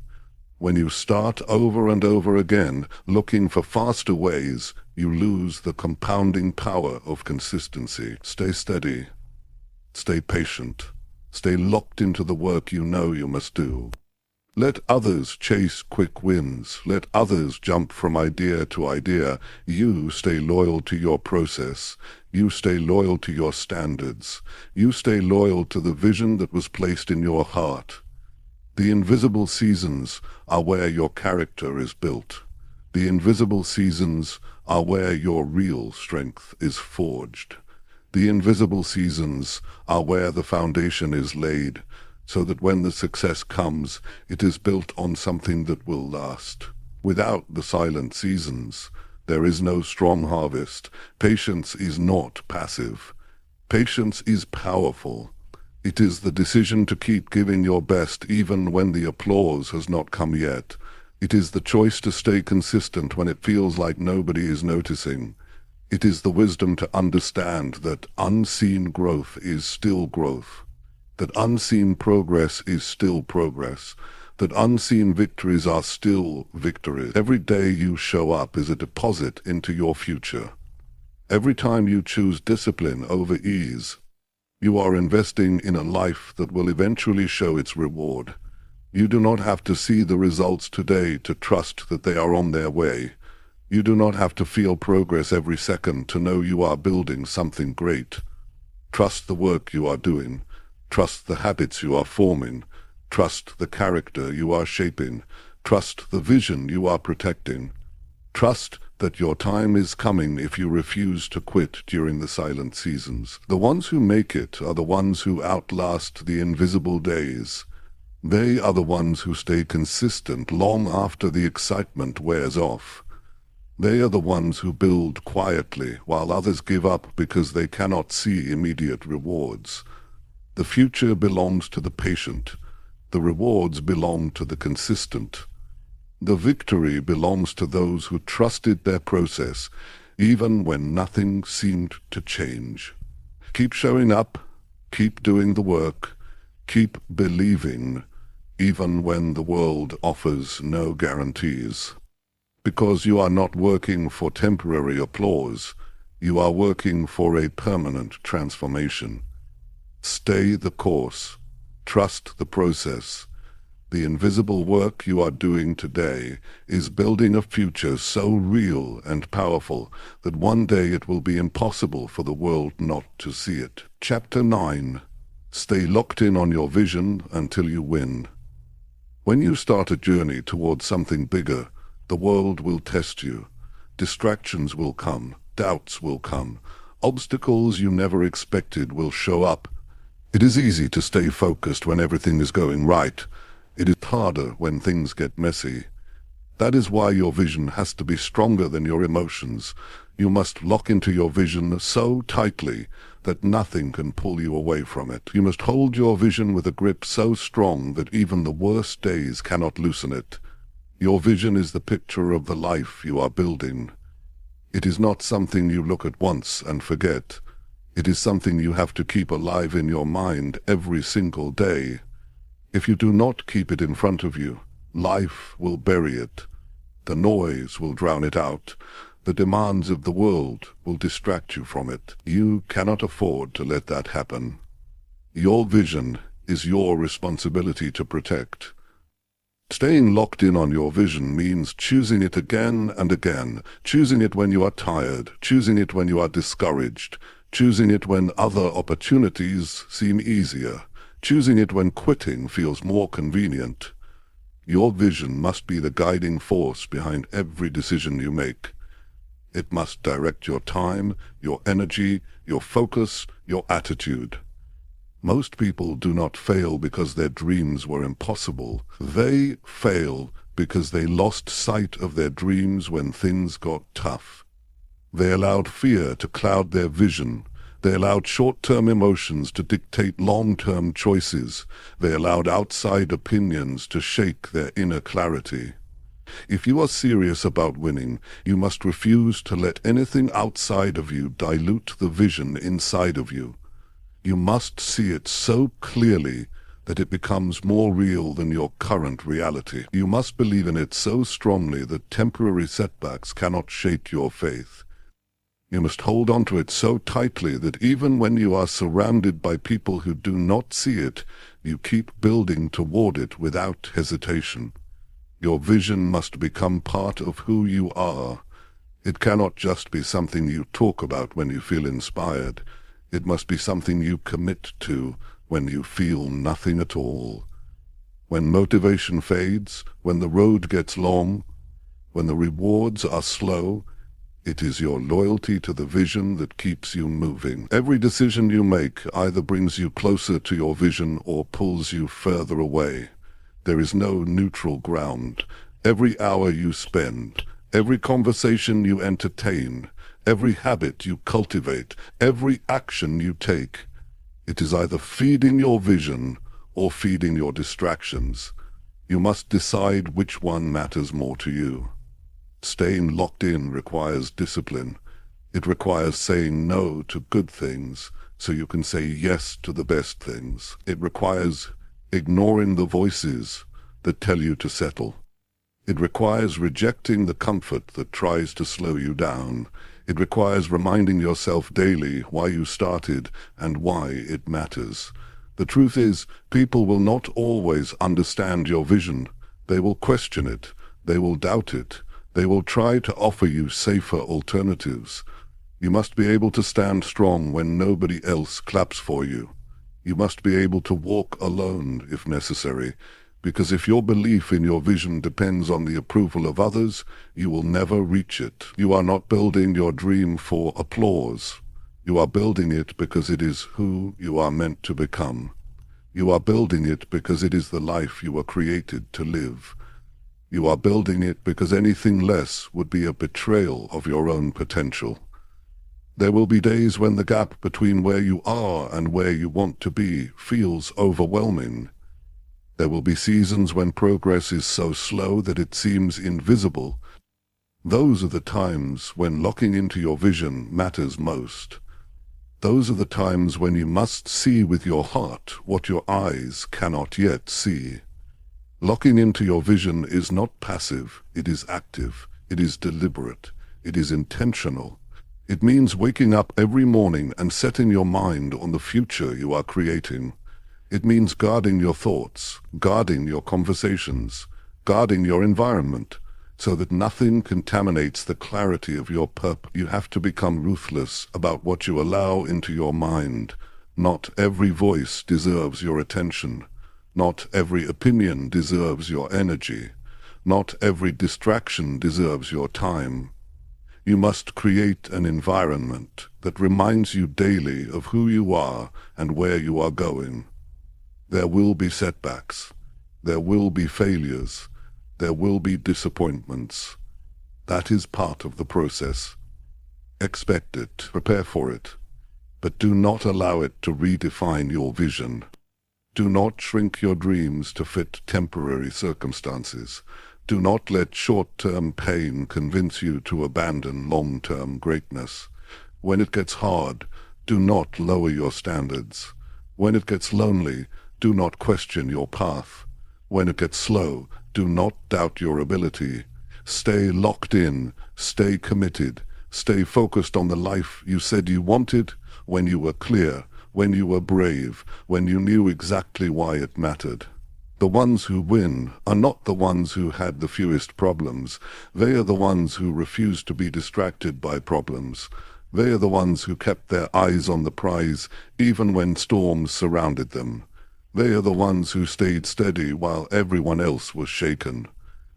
When you start over and over again, looking for faster ways, you lose the compounding power of consistency. Stay steady. Stay patient. Stay locked into the work you know you must do. Let others chase quick wins. Let others jump from idea to idea. You stay loyal to your process. You stay loyal to your standards. You stay loyal to the vision that was placed in your heart. The invisible seasons are where your character is built. The invisible seasons are where your real strength is forged. The invisible seasons are where the foundation is laid, so that when the success comes, it is built on something that will last. Without the silent seasons, there is no strong harvest. Patience is not passive. Patience is powerful. It is the decision to keep giving your best even when the applause has not come yet. It is the choice to stay consistent when it feels like nobody is noticing. It is the wisdom to understand that unseen growth is still growth, that unseen progress is still progress, that unseen victories are still victories. Every day you show up is a deposit into your future. Every time you choose discipline over ease, you are investing in a life that will eventually show its reward. You do not have to see the results today to trust that they are on their way. You do not have to feel progress every second to know you are building something great. Trust the work you are doing. Trust the habits you are forming. Trust the character you are shaping. Trust the vision you are protecting. Trust that your time is coming if you refuse to quit during the silent seasons. The ones who make it are the ones who outlast the invisible days. They are the ones who stay consistent long after the excitement wears off. They are the ones who build quietly while others give up because they cannot see immediate rewards. The future belongs to the patient. The rewards belong to the consistent. The victory belongs to those who trusted their process, even when nothing seemed to change. Keep showing up, keep doing the work, keep believing, even when the world offers no guarantees. Because you are not working for temporary applause, you are working for a permanent transformation. Stay the course. Trust the process. The invisible work you are doing today is building a future so real and powerful that one day it will be impossible for the world not to see it. Chapter 9. Stay locked in on your vision until you win. When you start a journey towards something bigger, the world will test you. Distractions will come, doubts will come, obstacles you never expected will show up. It is easy to stay focused when everything is going right. It is harder when things get messy. That is why your vision has to be stronger than your emotions. You must lock into your vision so tightly that nothing can pull you away from it. You must hold your vision with a grip so strong that even the worst days cannot loosen it. Your vision is the picture of the life you are building. It is not something you look at once and forget. It is something you have to keep alive in your mind every single day. If you do not keep it in front of you, life will bury it. The noise will drown it out. The demands of the world will distract you from it. You cannot afford to let that happen. Your vision is your responsibility to protect. Staying locked in on your vision means choosing it again and again, choosing it when you are tired, choosing it when you are discouraged, choosing it when other opportunities seem easier, choosing it when quitting feels more convenient. Your vision must be the guiding force behind every decision you make. It must direct your time, your energy, your focus, your attitude. Most people do not fail because their dreams were impossible. They fail because they lost sight of their dreams when things got tough. They allowed fear to cloud their vision. They allowed short-term emotions to dictate long-term choices. They allowed outside opinions to shake their inner clarity. If you are serious about winning, you must refuse to let anything outside of you dilute the vision inside of you. You must see it so clearly that it becomes more real than your current reality. You must believe in it so strongly that temporary setbacks cannot shake your faith. You must hold on to it so tightly that even when you are surrounded by people who do not see it, you keep building toward it without hesitation. Your vision must become part of who you are. It cannot just be something you talk about when you feel inspired. It must be something you commit to when you feel nothing at all. When motivation fades, when the road gets long, when the rewards are slow, it is your loyalty to the vision that keeps you moving. Every decision you make either brings you closer to your vision or pulls you further away. There is no neutral ground. Every hour you spend, every conversation you entertain, every habit you cultivate, every action you take, it is either feeding your vision or feeding your distractions. You must decide which one matters more to you. Staying locked in requires discipline. It requires saying no to good things so you can say yes to the best things. It requires ignoring the voices that tell you to settle. It requires rejecting the comfort that tries to slow you down. It requires reminding yourself daily why you started and why it matters. The truth is, people will not always understand your vision. They will question it. They will doubt it. They will try to offer you safer alternatives. You must be able to stand strong when nobody else claps for you. You must be able to walk alone if necessary, because if your belief in your vision depends on the approval of others, you will never reach it. You are not building your dream for applause. You are building it because it is who you are meant to become. You are building it because it is the life you were created to live. You are building it because anything less would be a betrayal of your own potential. There will be days when the gap between where you are and where you want to be feels overwhelming. There will be seasons when progress is so slow that it seems invisible. Those are the times when locking into your vision matters most. Those are the times when you must see with your heart what your eyes cannot yet see. Locking into your vision is not passive, it is active, it is deliberate, it is intentional. It means waking up every morning and setting your mind on the future you are creating. It means guarding your thoughts, guarding your conversations, guarding your environment, so that nothing contaminates the clarity of your purpose. You have to become ruthless about what you allow into your mind. Not every voice deserves your attention. Not every opinion deserves your energy. Not every distraction deserves your time. You must create an environment that reminds you daily of who you are and where you are going. There will be setbacks. There will be failures. There will be disappointments. That is part of the process. Expect it, prepare for it, but do not allow it to redefine your vision. Do not shrink your dreams to fit temporary circumstances. Do not let short-term pain convince you to abandon long-term greatness. When it gets hard, do not lower your standards. When it gets lonely, do not question your path. When it gets slow, do not doubt your ability. Stay locked in, stay committed, stay focused on the life you said you wanted, when you were clear, when you were brave, when you knew exactly why it mattered. The ones who win are not the ones who had the fewest problems. They are the ones who refused to be distracted by problems. They are the ones who kept their eyes on the prize even when storms surrounded them. They are the ones who stayed steady while everyone else was shaken.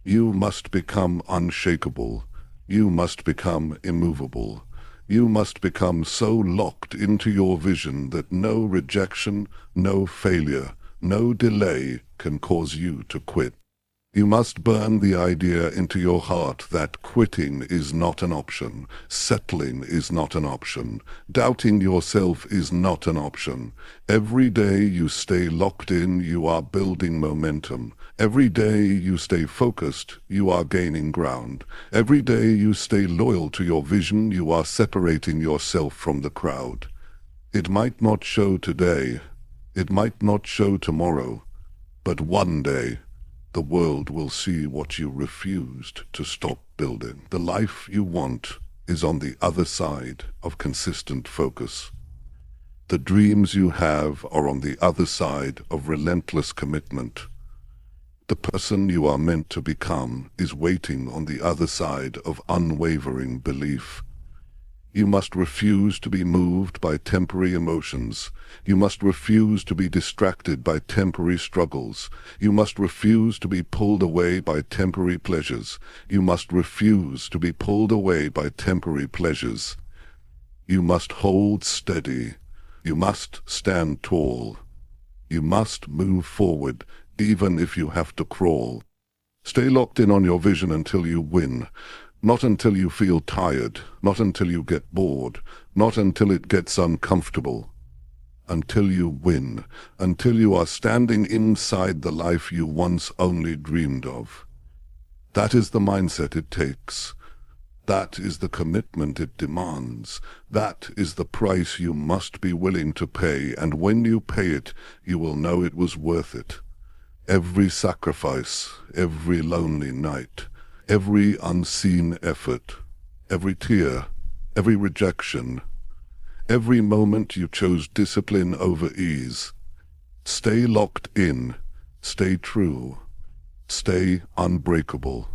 You must become unshakable. You must become immovable. You must become so locked into your vision that no rejection, no failure, no delay can cause you to quit. You must burn the idea into your heart that quitting is not an option, settling is not an option, doubting yourself is not an option. Every day you stay locked in, you are building momentum. Every day you stay focused, you are gaining ground. Every day you stay loyal to your vision, you are separating yourself from the crowd. It might not show today, it might not show tomorrow, but one day, the world will see what you refused to stop building. The life you want is on the other side of consistent focus. The dreams you have are on the other side of relentless commitment. The person you are meant to become is waiting on the other side of unwavering belief. You must refuse to be moved by temporary emotions. You must refuse to be distracted by temporary struggles. You must refuse to be pulled away by temporary pleasures. You must refuse to be pulled away by temporary pleasures. You must hold steady. You must stand tall. You must move forward, even if you have to crawl. Stay locked in on your vision until you win. Not until you feel tired, not until you get bored, not until it gets uncomfortable. Until you win, until you are standing inside the life you once only dreamed of. That is the mindset it takes. That is the commitment it demands. That is the price you must be willing to pay, and when you pay it, you will know it was worth it. Every sacrifice, every lonely night, every unseen effort, every tear, every rejection, every moment you chose discipline over ease. Stay locked in, stay true, stay unbreakable,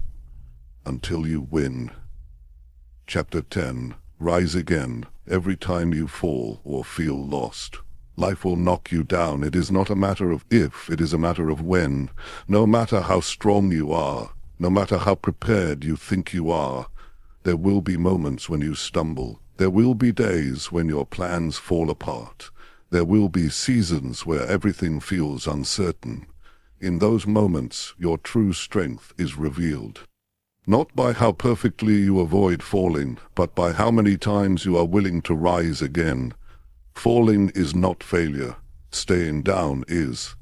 until you win. Chapter 10. Rise again, every time you fall or feel lost. Life will knock you down. It is not a matter of if, it is a matter of when. No matter how strong you are, no matter how prepared you think you are, there will be moments when you stumble. There will be days when your plans fall apart. There will be seasons where everything feels uncertain. In those moments, your true strength is revealed. Not by how perfectly you avoid falling, but by how many times you are willing to rise again. Falling is not failure. Staying down is.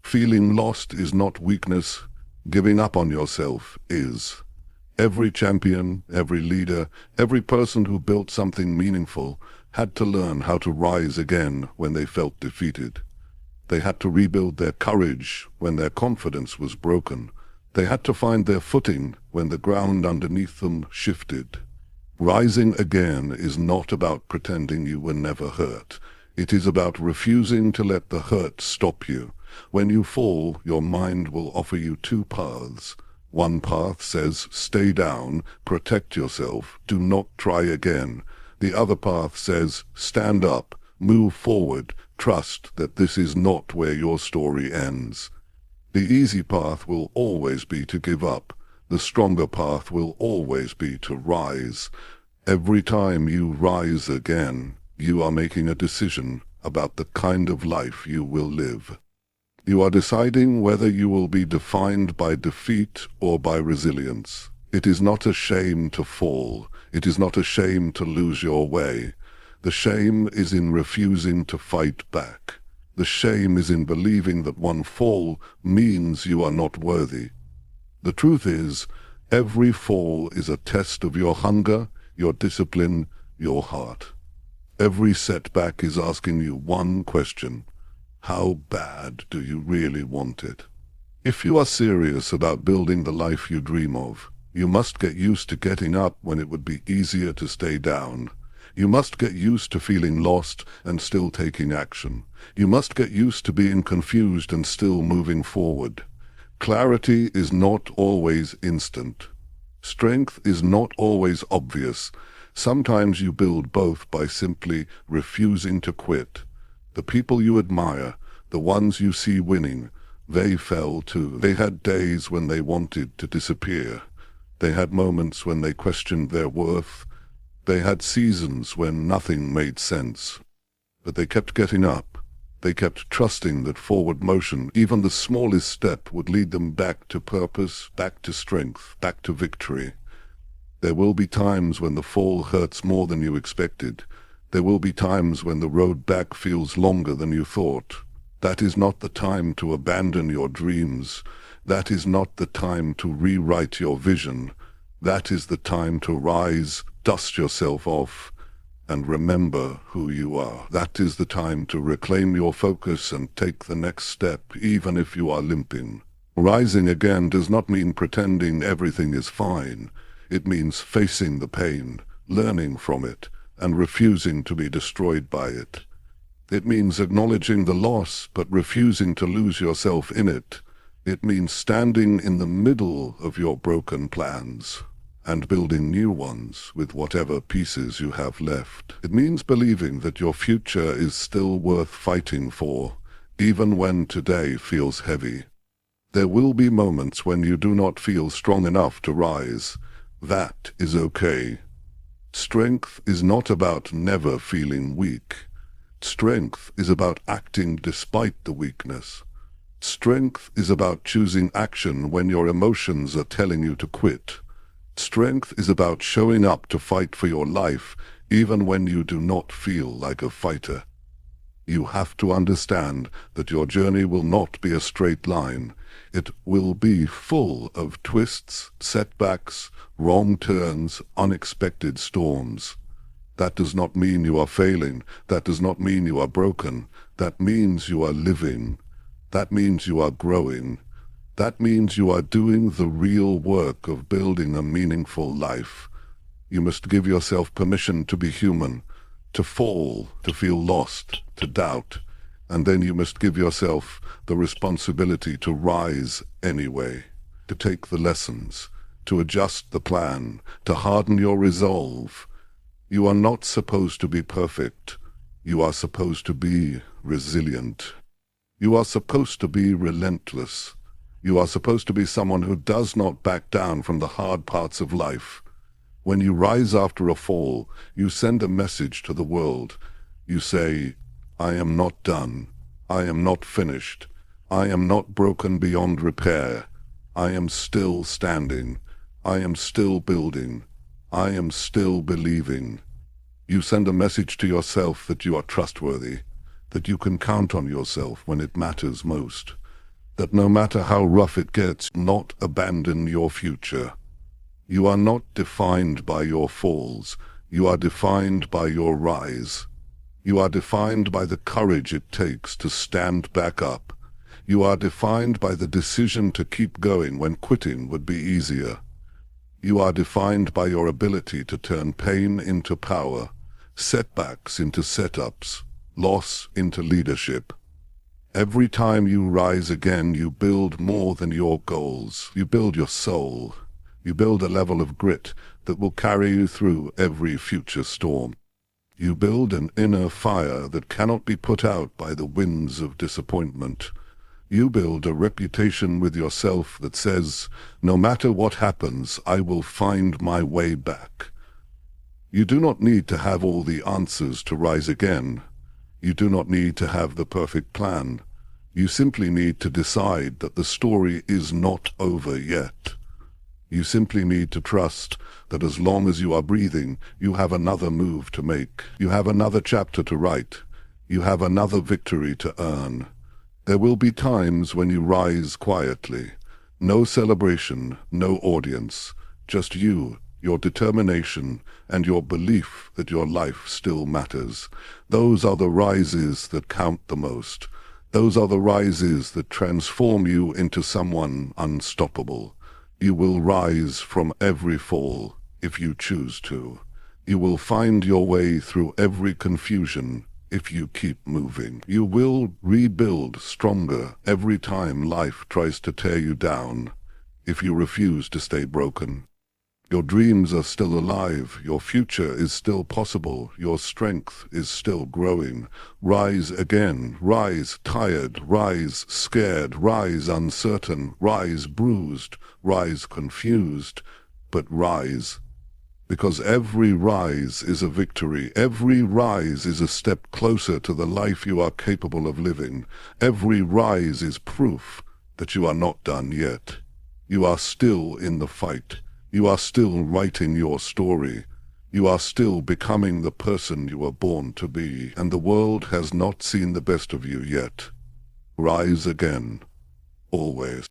Feeling lost is not weakness. Giving up on yourself is. Every champion, every leader, every person who built something meaningful had to learn how to rise again when they felt defeated. They had to rebuild their courage when their confidence was broken. They had to find their footing when the ground underneath them shifted. Rising again is not about pretending you were never hurt. It is about refusing to let the hurt stop you. When you fall, your mind will offer you two paths. One path says, stay down, protect yourself, do not try again. The other path says, stand up, move forward, trust that this is not where your story ends. The easy path will always be to give up. The stronger path will always be to rise. Every time you rise again, you are making a decision about the kind of life you will live. You are deciding whether you will be defined by defeat or by resilience. It is not a shame to fall. It is not a shame to lose your way. The shame is in refusing to fight back. The shame is in believing that one fall means you are not worthy. The truth is, every fall is a test of your hunger, your discipline, your heart. Every setback is asking you one question: how bad do you really want it? If you are serious about building the life you dream of, you must get used to getting up when it would be easier to stay down. You must get used to feeling lost and still taking action. You must get used to being confused and still moving forward. Clarity is not always instant. Strength is not always obvious. Sometimes you build both by simply refusing to quit. The people you admire, the ones you see winning, they fell too. They had days when they wanted to disappear. They had moments when they questioned their worth. They had seasons when nothing made sense. But they kept getting up. They kept trusting that forward motion, even the smallest step, would lead them back to purpose, back to strength, back to victory. There will be times when the fall hurts more than you expected. There will be times when the road back feels longer than you thought. That is not the time to abandon your dreams. That is not the time to rewrite your vision. That is the time to rise, dust yourself off, and remember who you are. That is the time to reclaim your focus and take the next step, even if you are limping. Rising again does not mean pretending everything is fine. It means facing the pain, learning from it, and refusing to be destroyed by it. It means acknowledging the loss, but refusing to lose yourself in it. It means standing in the middle of your broken plans and building new ones with whatever pieces you have left. It means believing that your future is still worth fighting for, even when today feels heavy. There will be moments when you do not feel strong enough to rise. That is okay. Strength is not about never feeling weak. Strength is about acting despite the weakness. Strength is about choosing action when your emotions are telling you to quit. Strength is about showing up to fight for your life, even when you do not feel like a fighter. You have to understand that your journey will not be a straight line. It will be full of twists, setbacks, wrong turns, unexpected storms. That does not mean you are failing. That does not mean you are broken. That means you are living. That means you are growing. That means you are doing the real work of building a meaningful life. You must give yourself permission to be human, to fall, to feel lost, to doubt, and then you must give yourself the responsibility to rise anyway, to take the lessons, to adjust the plan, to harden your resolve. You are not supposed to be perfect. You are supposed to be resilient. You are supposed to be relentless. You are supposed to be someone who does not back down from the hard parts of life. When you rise after a fall, you send a message to the world. You say, I am not done. I am not finished. I am not broken beyond repair. I am still standing. I am still building. I am still believing. You send a message to yourself that you are trustworthy, that you can count on yourself when it matters most, that no matter how rough it gets, not abandon your future. You are not defined by your falls. You are defined by your rise. You are defined by the courage it takes to stand back up. You are defined by the decision to keep going when quitting would be easier. You are defined by your ability to turn pain into power, setbacks into setups, loss into leadership. Every time you rise again, you build more than your goals. You build your soul. You build a level of grit that will carry you through every future storm. You build an inner fire that cannot be put out by the winds of disappointment. You build a reputation with yourself that says, no matter what happens, I will find my way back. You do not need to have all the answers to rise again. You do not need to have the perfect plan. You simply need to decide that the story is not over yet. You simply need to trust that as long as you are breathing, you have another move to make. You have another chapter to write. You have another victory to earn. There will be times when you rise quietly. No celebration, no audience, just you, your determination, and your belief that your life still matters. Those are the rises that count the most. Those are the rises that transform you into someone unstoppable. You will rise from every fall if you choose to. You will find your way through every confusion if you keep moving. You will rebuild stronger every time life tries to tear you down if you refuse to stay broken. Your dreams are still alive. Your future is still possible. Your strength is still growing. Rise again. Rise tired. Rise scared. Rise uncertain. Rise bruised. Rise confused. But rise. Because every rise is a victory. Every rise is a step closer to the life you are capable of living. Every rise is proof that you are not done yet. You are still in the fight. You are still writing your story. You are still becoming the person you were born to be, and the world has not seen the best of you yet. Rise again, always.